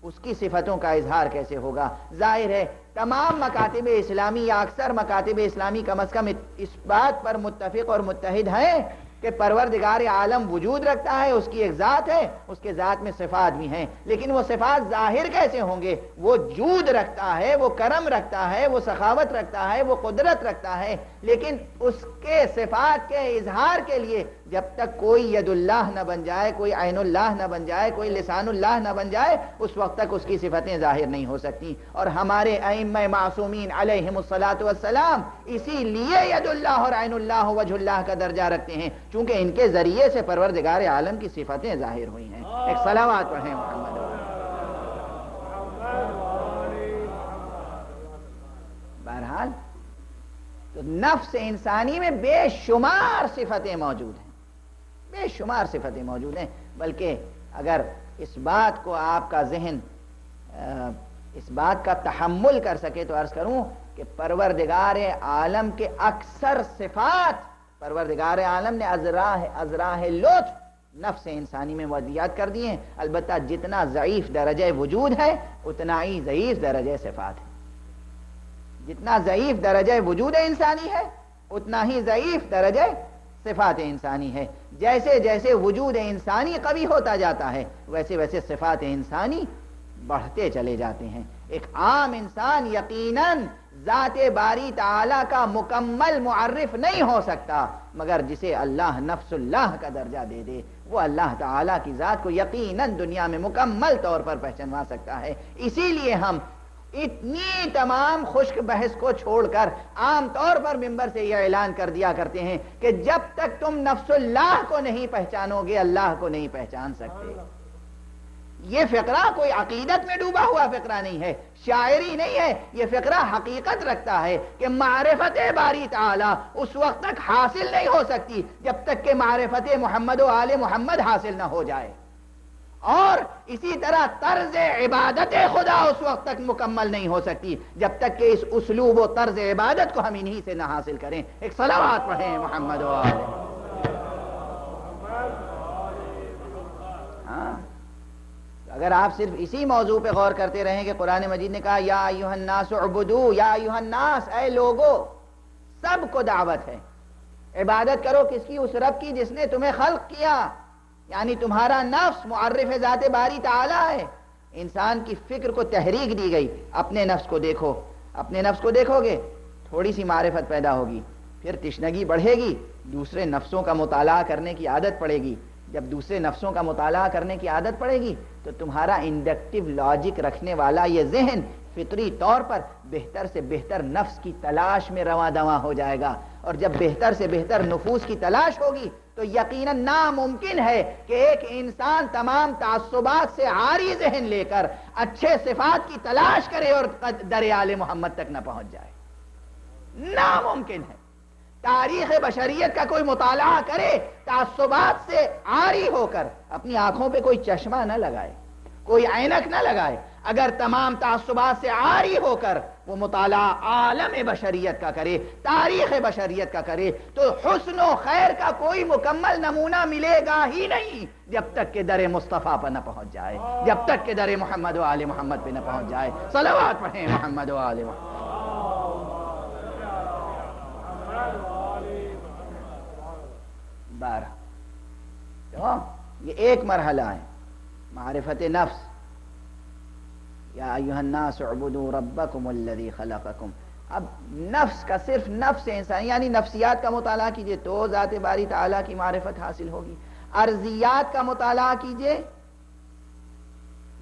[SPEAKER 1] اس کی صفتوں کا اظہار کیسے ہوگا؟ ظاہر ہے تمام مکاتب اسلامی یا اکثر مکاتب اسلامی کم از کم اس بات پر متفق اور متحد ہیں کہ پروردگار عالم وجود رکھتا ہے، اس کی ایک ذات ہے، اس کے ذات میں صفات بھی ہیں، لیکن وہ صفات ظاہر کیسے ہوں گے؟ وہ جود رکھتا ہے، وہ کرم رکھتا ہے، وہ سخاوت رکھتا ہے، وہ قدرت رکھتا ہے، لیکن اس کے صفات کے اظہار کے لیے جب تک کوئی ید اللہ نہ بن جائے، کوئی عین اللہ نہ بن جائے، کوئی لسان اللہ نہ بن جائے، اس وقت تک اس کی صفتیں ظاہر نہیں ہو سکتی۔ اور ہمارے ائمہ معصومین علیہم الصلاۃ والسلام اسی لیے ید اللہ اور عین اللہ وجہ اللہ کا درجہ رکھتے ہیں، چونکہ ان کے ذریعے سے پروردگار عالم کی صفتیں ظاہر ہوئی ہیں۔ ایک صلوات پڑھیں محمد۔ بہرحال تو نفس انسانی میں بے شمار صفتیں موجود ہیں، بے شمار صفتیں موجود ہیں، بلکہ اگر اس بات کو آپ کا ذہن اس بات کا تحمل کر سکے تو عرض کروں کہ پروردگار عالم کے اکثر صفات پروردگار عالم نے ازراہ لطف نفس انسانی میں وضعیت کر دی ہیں، البتہ جتنا ضعیف درجہ وجود ہے اتنا ہی ضعیف درجہ صفات ہے، جتنا ضعیف درجہ وجود انسانی ہے اتنا ہی ضعیف درجہ صفات انسانی ہے۔ جیسے جیسے وجود انسانی قوی ہوتا جاتا ہے ویسے ویسے صفات انسانی بڑھتے چلے جاتے ہیں۔ ایک عام انسان یقیناً ذات باری تعالیٰ کا مکمل معرف نہیں ہو سکتا، مگر جسے اللہ نفس اللہ کا درجہ دے دے وہ اللہ تعالیٰ کی ذات کو یقیناً دنیا میں مکمل طور پر پہچانوا سکتا ہے۔ اسی لیے ہم اتنی تمام خشک بحث کو چھوڑ کر عام طور پر ممبر سے یہ اعلان کر دیا کرتے ہیں کہ جب تک تم نفس اللہ کو نہیں پہچانو گے اللہ کو نہیں پہچان سکتے۔ یہ فقرہ کوئی عقیدت میں ڈوبا ہوا فقرہ نہیں ہے، شاعری نہیں ہے، یہ فقرہ حقیقت رکھتا ہے کہ معرفت باری تعالی اس وقت تک حاصل نہیں ہو سکتی جب تک کہ معرفت محمد و آل محمد حاصل نہ ہو جائے، اور اسی طرح طرز عبادت خدا اس وقت تک مکمل نہیں ہو سکتی جب تک کہ اس اسلوب و طرز عبادت کو ہم انہی سے نہ حاصل کریں۔ ایک صلوات پڑھیں محمد و آل۔ اگر آپ صرف اسی موضوع پہ غور کرتے رہیں کہ قرآن مجید نے کہا یا ایھا الناس اعبدوا، یا ایھا الناس، اے لوگو، سب کو دعوت ہے عبادت کرو کس کی؟ اس رب کی جس نے تمہیں خلق کیا، یعنی تمہارا نفس معرف ذات باری تعالی ہے۔ انسان کی فکر کو تحریک دی گئی، اپنے نفس کو دیکھو، اپنے نفس کو دیکھو گے تھوڑی سی معرفت پیدا ہوگی، پھر تشنگی بڑھے گی، دوسرے نفسوں کا مطالعہ کرنے کی عادت پڑے گی، جب دوسرے نفسوں کا مطالعہ کرنے کی عادت پڑے گی تو تمہارا انڈکٹیو لاجک رکھنے والا یہ ذہن فطری طور پر بہتر سے بہتر نفس کی تلاش میں رواں دواں ہو جائے گا، اور جب بہتر سے بہتر نفوس کی تلاش ہوگی تو یقیناً ناممکن ہے کہ ایک انسان تمام تعصبات سے عاری ذہن لے کر اچھے صفات کی تلاش کرے اور در آل محمد تک نہ پہنچ جائے، ناممکن ہے۔ تاریخ بشریت کا کوئی مطالعہ کرے، تعصبات سے عاری ہو کر اپنی آنکھوں پہ کوئی چشمہ نہ لگائے، کوئی عینک نہ لگائے، اگر تمام تعصبات سے عاری ہو کر وہ مطالعہ عالم بشریت کا کرے، تاریخ بشریت کا کرے، تو حسن و خیر کا کوئی مکمل نمونہ ملے گا ہی نہیں جب تک کہ در مصطفیٰ پر نہ پہنچ جائے، جب تک کہ در محمد و آل محمد پہ نہ پہنچ جائے۔ صلوات پڑھیں محمد و آل محمد۔ 12 تو یہ ایک مرحلہ ہے، معرفت نفس۔ یا ایھا الناس اعبدوا ربکم الذی خلقکم۔ اب نفس کا صرف نفس انسان یعنی نفسیات کا مطالعہ کیجئے تو ذات باری تعالیٰ کی معرفت حاصل ہوگی، ارضیات کا مطالعہ کیجئے،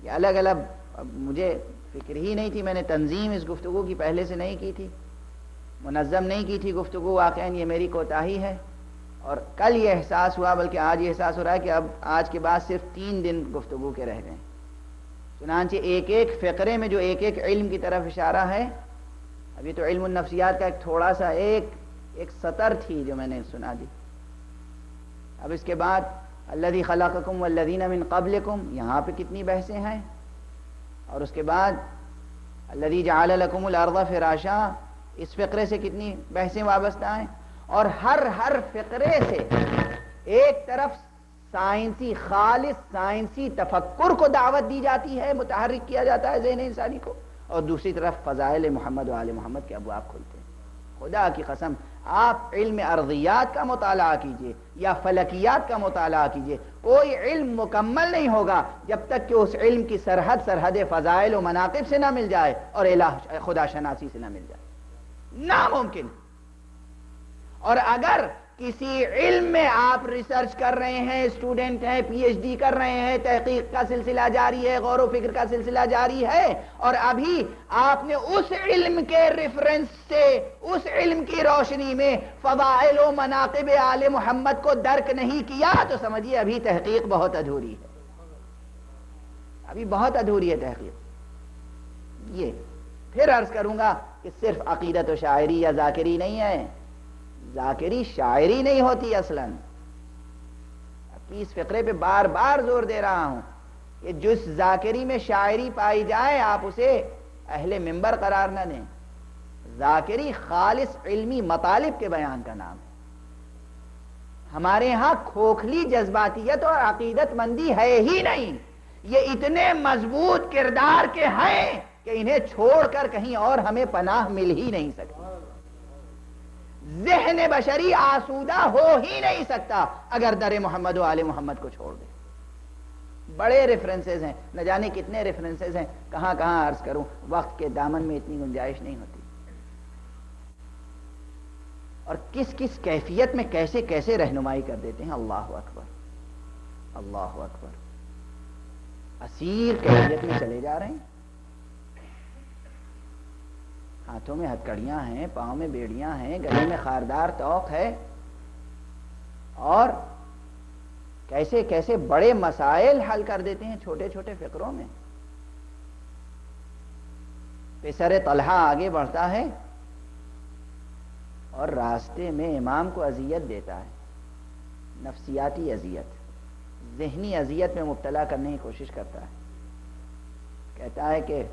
[SPEAKER 1] یہ الگ الگ۔ اب مجھے فکر ہی نہیں تھی، میں نے تنظیم اس گفتگو کی پہلے سے نہیں کی تھی، منظم نہیں کی تھی گفتگو، واقعاً یہ میری کوتاہی ہے، اور کل یہ احساس ہوا، بلکہ آج یہ احساس ہو رہا ہے کہ اب آج کے بعد صرف 3 دن گفتگو کے رہ گئے۔ چنانچہ ایک ایک فقرے میں جو ایک ایک علم کی طرف اشارہ ہے، اب یہ تو علم النفسیات کا ایک تھوڑا سا ایک سطر تھی جو میں نے سنا دی۔ اب اس کے بعد الذی خلقکم والذین من قبلکم، یہاں پہ کتنی بحثیں ہیں، اور اس کے بعد الذی جعل لکم الارض فراشا، اس فقرے سے کتنی بحثیں وابستہ ہیں، اور ہر فقرے سے ایک طرف سائنسی، خالص سائنسی تفکر کو دعوت دی جاتی ہے، متحرک کیا جاتا ہے ذہن انسانی کو، اور دوسری طرف فضائل محمد و آل محمد کے ابواب کھلتے ہیں۔ خدا کی قسم آپ علم ارضیات کا مطالعہ کیجئے یا فلکیات کا مطالعہ کیجئے، کوئی علم مکمل نہیں ہوگا جب تک کہ اس علم کی سرحد فضائل و مناقب سے نہ مل جائے اور الہ خدا شناسی سے نہ مل جائے، ناممکن۔ اور اگر کسی علم میں آپ ریسرچ کر رہے ہیں، اسٹوڈنٹ ہیں، پی ایچ ڈی کر رہے ہیں، تحقیق کا سلسلہ جاری ہے، غور و فکر کا سلسلہ جاری ہے، اور ابھی آپ نے اس علم کے ریفرنس سے، اس علم کی روشنی میں فضائل و مناقب آل محمد کو درک نہیں کیا، تو سمجھیے ابھی تحقیق بہت ادھوری ہے، ابھی بہت ادھوری ہے تحقیق۔ یہ پھر عرض کروں گا کہ صرف عقیدت و شاعری یا ذاکری نہیں ہے، ذاکری شاعری نہیں ہوتی اصلاً۔ اب کی اس فقرے پہ بار بار زور دے رہا ہوں کہ جس ذاکری میں شاعری پائی جائے آپ اسے اہل منبر قرار نہ دیں۔ ذاکری خالص علمی مطالب کے بیان کا نام ہے۔ ہمارے ہاں کھوکھلی جذباتیت اور عقیدت مندی ہے ہی نہیں، یہ اتنے مضبوط کردار کے ہیں کہ انہیں چھوڑ کر کہیں اور ہمیں پناہ مل ہی نہیں سکتی۔ ذہن بشری آسودہ ہو ہی نہیں سکتا اگر در محمد و آل محمد کو چھوڑ دے۔ بڑے ریفرنسز ہیں، نہ جانے کتنے ریفرنسز ہیں، کہاں کہاں عرض کروں، وقت کے دامن میں اتنی گنجائش نہیں ہوتی۔ اور کس کس کیفیت میں کیسے کیسے رہنمائی کر دیتے ہیں، اللہ اکبر، اللہ اکبر، اسیر کیفیت میں چلے جا رہے ہیں۔ ہاتھوں میں ہتکڑیاں ہیں، پاؤں میں بیڑیاں ہیں، گلے میں خاردار توق ہے، اور کیسے کیسے بڑے مسائل حل کر دیتے ہیں چھوٹے چھوٹے فقروں میں۔ پسر طلحہ آگے بڑھتا ہے اور راستے میں امام کو اذیت دیتا ہے، نفسیاتی اذیت، ذہنی اذیت میں مبتلا کرنے کی کوشش کرتا ہے۔ کہتا ہے کہ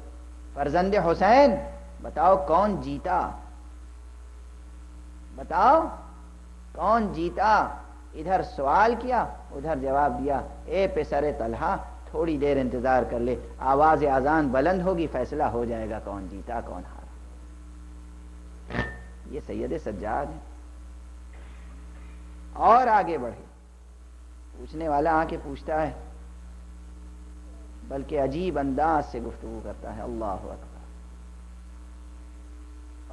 [SPEAKER 1] فرزند حسین بتاؤ کون جیتا، بتاؤ کون جیتا۔ ادھر سوال کیا، ادھر جواب دیا، اے پسر طلحہ تھوڑی دیر انتظار کر لے، آواز اذان بلند ہوگی، فیصلہ ہو جائے گا کون جیتا کون ہارا۔ یہ سید سجاد ہے۔ اور آگے بڑھے، پوچھنے والا آ کے پوچھتا ہے، بلکہ عجیب انداز سے گفتگو کرتا ہے، اللہ اکبر،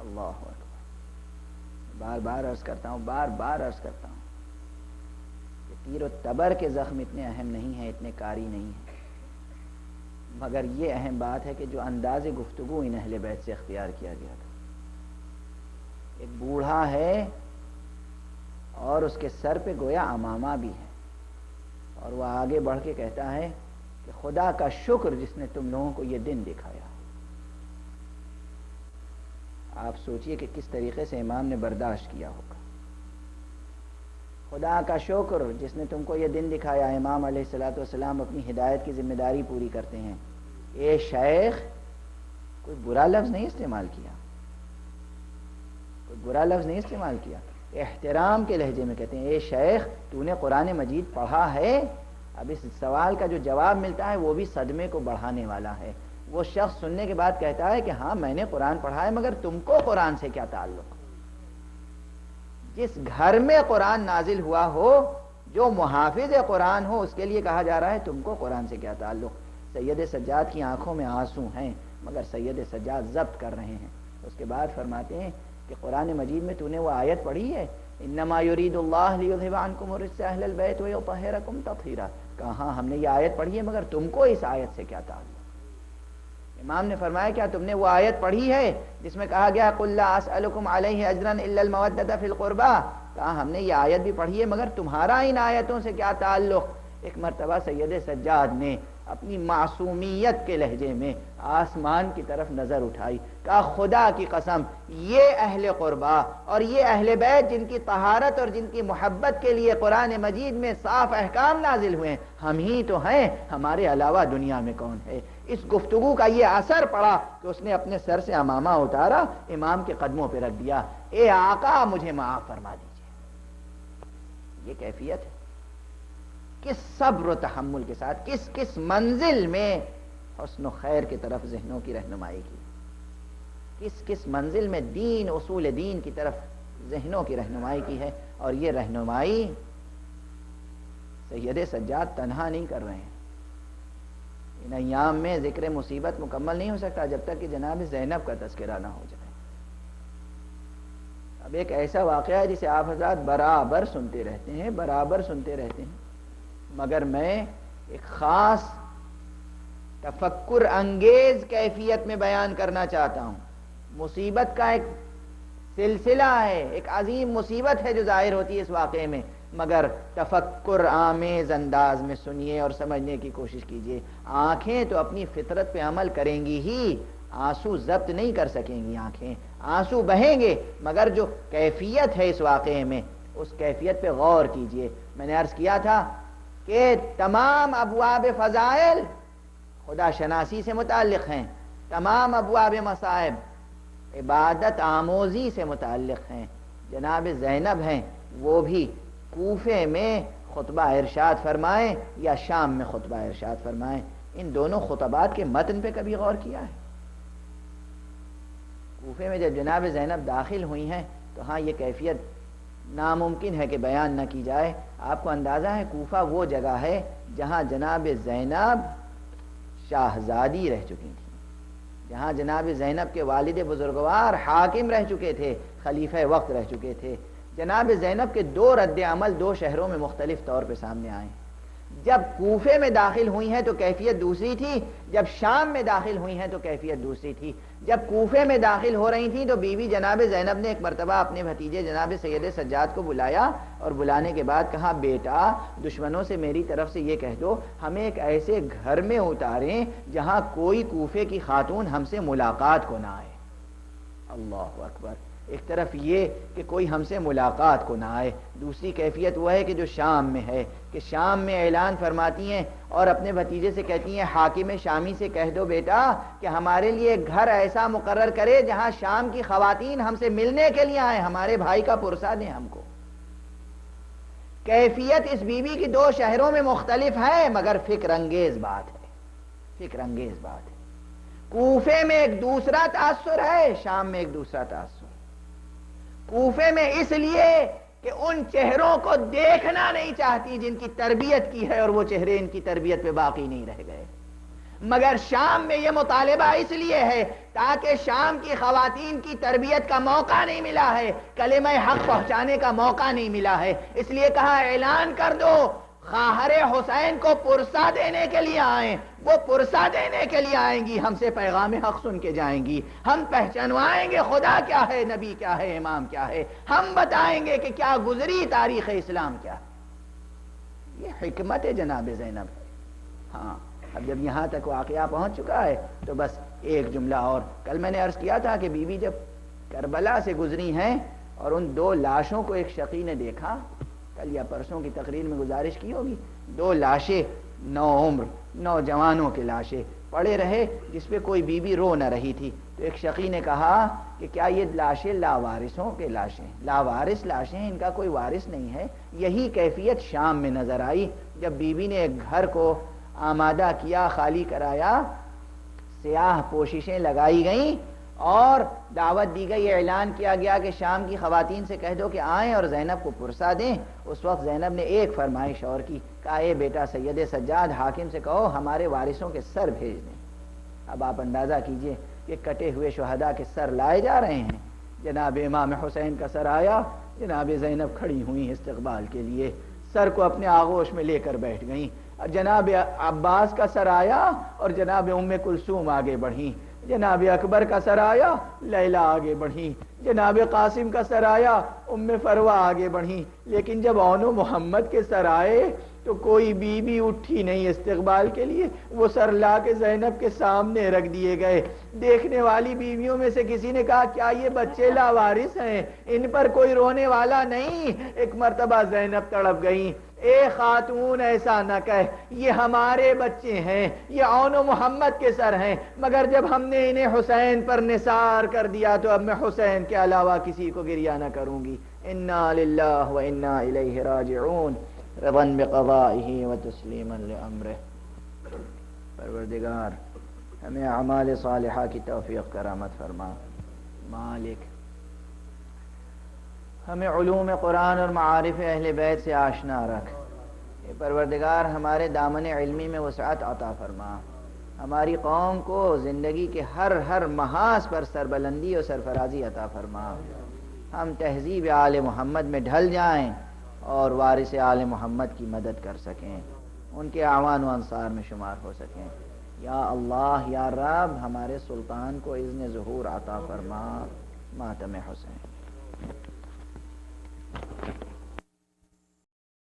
[SPEAKER 1] اللہ اکبر۔ بار بار عرض کرتا ہوں، بار بار عرض کرتا ہوں کہ تیر و تبر کے زخم اتنے اہم نہیں ہیں، اتنے کاری نہیں ہیں، مگر یہ اہم بات ہے کہ جو انداز گفتگو ان اہل بیت سے اختیار کیا گیا تھا۔ ایک بوڑھا ہے اور اس کے سر پہ گویا عمامہ بھی ہے، اور وہ آگے بڑھ کے کہتا ہے کہ خدا کا شکر جس نے تم لوگوں کو یہ دن دکھایا۔ آپ سوچئے کہ کس طریقے سے امام نے برداشت کیا ہوگا۔ خدا کا شکر جس نے تم کو یہ دن دکھایا. امام علیہ الصلوۃ والسلام اپنی ہدایت کی ذمہ داری پوری کرتے ہیں. اے شیخ کوئی برا لفظ نہیں استعمال کیا, کوئی برا لفظ نہیں استعمال کیا, احترام کے لہجے میں کہتے ہیں اے شیخ تو نے قرآن مجید پڑھا ہے. اب اس سوال کا جو جواب ملتا ہے وہ بھی صدمے کو بڑھانے والا ہے. وہ شخص سننے کے بعد کہتا ہے کہ ہاں میں نے قرآن پڑھا ہے مگر تم کو قرآن سے کیا تعلق. جس گھر میں قرآن نازل ہوا ہو, جو محافظ قرآن ہو, اس کے لیے کہا جا رہا ہے تم کو قرآن سے کیا تعلق. سید سجاد کی آنکھوں میں آنسو ہیں مگر سید سجاد ضبط کر رہے ہیں. اس کے بعد فرماتے ہیں کہ قرآن مجید میں تو نے وہ آیت پڑھی ہے انما یرید اللہ لیذھب عنکم الرجس اہل البیت ویطہرکم تطہیرا. کہاں ہم نے یہ آیت پڑھی ہے مگر تم کو اس آیت سے کیا تعلق. امام نے فرمایا کیا تم نے وہ آیت پڑھی ہے جس میں کہا گیا قل لا اسألکم علیہ اجرا الا المودۃ فی القربى. کہا ہم نے یہ آیت بھی پڑھی ہے مگر تمہارا ان آیتوں سے کیا تعلق. ایک مرتبہ سید سجاد نے اپنی معصومیت کے لہجے میں آسمان کی طرف نظر اٹھائی, کہا خدا کی قسم یہ اہل قربا اور یہ اہل بیت جن کی طہارت اور جن کی محبت کے لیے قرآن مجید میں صاف احکام نازل ہوئے ہیں, ہم ہی تو ہیں, ہمارے علاوہ دنیا میں کون ہے. اس گفتگو کا یہ اثر پڑا کہ اس نے اپنے سر سے عمامہ اتارا, امام کے قدموں پہ رکھ دیا, اے آقا مجھے معاف فرما دیجیے. یہ کیفیت ہے کس صبر و تحمل کے ساتھ, کس کس منزل میں حسن و خیر کی طرف ذہنوں کی رہنمائی کی, کس کس منزل میں دین اصول دین کی طرف ذہنوں کی رہنمائی کی ہے. اور یہ رہنمائی سید سجاد تنہا نہیں کر رہے ہیں. ان ایام میں ذکر مصیبت مکمل نہیں ہو سکتا جب تک کہ جناب زینب کا تذکرہ نہ ہو جائے. اب ایک ایسا واقعہ ہے جسے آپ حضرات برابر سنتے رہتے ہیں, برابر سنتے رہتے ہیں, مگر میں ایک خاص تفکر انگیز کیفیت میں بیان کرنا چاہتا ہوں. مصیبت کا ایک سلسلہ ہے, ایک عظیم مصیبت ہے جو ظاہر ہوتی ہے اس واقعے میں, مگر تفکر آمیز انداز میں سنیے اور سمجھنے کی کوشش کیجیے. آنکھیں تو اپنی فطرت پہ عمل کریں گی ہی, آنسو ضبط نہیں کر سکیں گی آنکھیں, آنسو بہیں گے, مگر جو کیفیت ہے اس واقعے میں اس کیفیت پہ غور کیجیے. میں نے عرض کیا تھا کہ تمام ابواب فضائل خدا شناسی سے متعلق ہیں, تمام ابواب مصائب عبادت آموزی سے متعلق ہیں. جناب زینب ہیں, وہ بھی کوفے میں خطبہ ارشاد فرمائیں یا شام میں خطبہ ارشاد فرمائیں, ان دونوں خطبات کے متن پہ کبھی غور کیا ہے؟ کوفے میں جب جناب زینب داخل ہوئی ہیں تو ہاں یہ کیفیت ناممکن ہے کہ بیان نہ کی جائے. آپ کو اندازہ ہے کوفہ وہ جگہ ہے جہاں جناب زینب شاہزادی رہ چکی تھی, جہاں جناب زینب کے والد بزرگوار حاکم رہ چکے تھے, خلیفہ وقت رہ چکے تھے. جناب زینب کے دو رد عمل دو شہروں میں مختلف طور پہ سامنے آئے. جب کوفے میں داخل ہوئی ہیں تو کیفیت دوسری تھی, جب شام میں داخل ہوئی ہیں تو کیفیت دوسری تھی. جب کوفے میں داخل ہو رہی تھیں تو بیوی جناب زینب نے ایک مرتبہ اپنے بھتیجے جناب سید سجاد کو بلایا اور بلانے کے بعد کہا بیٹا دشمنوں سے میری طرف سے یہ کہہ دو ہمیں ایک ایسے گھر میں اتاریں جہاں کوئی کوفے کی خاتون ہم سے ملاقات کو نہ آئے. اللہ اکبر. ایک طرف یہ کہ کوئی ہم سے ملاقات کو نہ آئے, دوسری کیفیت وہ ہے کہ جو شام میں ہے کہ شام میں اعلان فرماتی ہیں اور اپنے بھتیجے سے کہتی ہیں حاکم شامی سے کہہ دو بیٹا کہ ہمارے لیے ایک گھر ایسا مقرر کرے جہاں شام کی خواتین ہم سے ملنے کے لیے آئیں, ہمارے بھائی کا پرسہ دیں ہم کو. کیفیت اس بیوی کی دو شہروں میں مختلف ہے مگر فکر انگیز بات ہے, فکر انگیز بات ہے. کوفے میں ایک دوسرا تاثر ہے, شام میں ایک دوسرا تاثر. کوفے میں اس لیے کہ ان چہروں کو دیکھنا نہیں چاہتی جن کی تربیت کی ہے اور وہ چہرے ان کی تربیت پہ باقی نہیں رہ گئے. مگر شام میں یہ مطالبہ اس لیے ہے تاکہ شام کی خواتین کی تربیت کا موقع نہیں ملا ہے, کلمہ حق پہنچانے کا موقع نہیں ملا ہے, اس لیے کہا اعلان کر دو خواہر حسین کو پرسہ دینے کے لیے آئیں. وہ پرسہ دینے کے لیے آئیں گی, ہم سے پیغام حق سن کے جائیں گی, ہم پہچانوائیں گے خدا کیا ہے, نبی کیا ہے, امام کیا ہے, ہم بتائیں گے کہ کیا گزری تاریخ اسلام کیا ہے. یہ حکمت جناب زینب ہے. ہاں اب جب یہاں تک واقعہ پہنچ چکا ہے تو بس ایک جملہ اور. کل میں نے عرض کیا تھا کہ بیوی جب کربلا سے گزری ہیں اور ان دو لاشوں کو ایک شقی نے دیکھا کل یا پرسوں کی تقریر میں گزارش کی ہوگی، 2 لاشیں نوعمر نوجوانوں کی لاشیں پڑے رہے جس پہ کوئی بیوی رو نہ رہی تھی. تو ایک شقی نے کہا کہ کیا یہ لاشیں لاوارثوں کے لاشیں، لاوارث لاشیں، ان کا کوئی وارث نہیں ہے؟ یہی کیفیت شام میں نظر آئی جب بیوی نے ایک گھر کو آمادہ کیا، خالی کرایا، سیاہ پوششیں لگائی گئیں اور دعوت دی گئی، اعلان کیا گیا کہ شام کی خواتین سے کہہ دو کہ آئیں اور زینب کو پرسا دیں. اس وقت زینب نے ایک فرمائش اور کی، کہا اے بیٹا سید سجاد، حاکم سے کہو ہمارے وارثوں کے سر بھیج دیں. اب آپ اندازہ کیجئے کہ کٹے ہوئے شہداء کے سر لائے جا رہے ہیں. جناب امام حسین کا سر آیا، جناب زینب کھڑی ہوئی استقبال کے لیے، سر کو اپنے آغوش میں لے کر بیٹھ گئیں. جناب عباس کا سر آیا اور جناب ام کلثوم آگے بڑھیں. جناب اکبر کا سر آیا، لیلا آگے بڑھیں. جناب قاسم کا سر آیا، ام فروہ آگے بڑھیں. لیکن جب اون و محمد کے سر آئے تو کوئی بی بی اٹھی نہیں استقبال کے لیے، وہ سر لا کے زینب کے سامنے رکھ دیے گئے. دیکھنے والی بیویوں میں سے کسی نے کہا کیا یہ بچے لاوارث ہیں، ان پر کوئی رونے والا نہیں؟ ایک مرتبہ زینب تڑپ گئیں، اے خاتون ایسا نہ کہہ، یہ ہمارے بچے ہیں، یہ اون و محمد کے سر ہیں، مگر جب ہم نے انہیں حسین پر نثار کر دیا تو اب میں حسین کے علاوہ کسی کو گریہ نہ کروں گی. انا للہ و انا الیہ راجعون، رضا بقضائہ و تسلیما لامرہ. پروردگار ہمیں اعمال صالحہ کی توفیق کرامت فرما. مالک ہمیں علوم قرآن اور معارف اہل بیت سے آشنا رکھ. اے پروردگار ہمارے دامن علمی میں وسعت عطا فرما. ہماری قوم کو زندگی کے ہر محاذ پر سربلندی اور سرفرازی عطا فرما. ہم تہذیب آل محمد میں ڈھل جائیں اور وارث آل محمد کی مدد کر سکیں، ان کے اعوان و انصار میں شمار ہو سکیں. یا اللہ یا رب ہمارے سلطان کو اذن ظہور عطا فرما. ماتم حسین.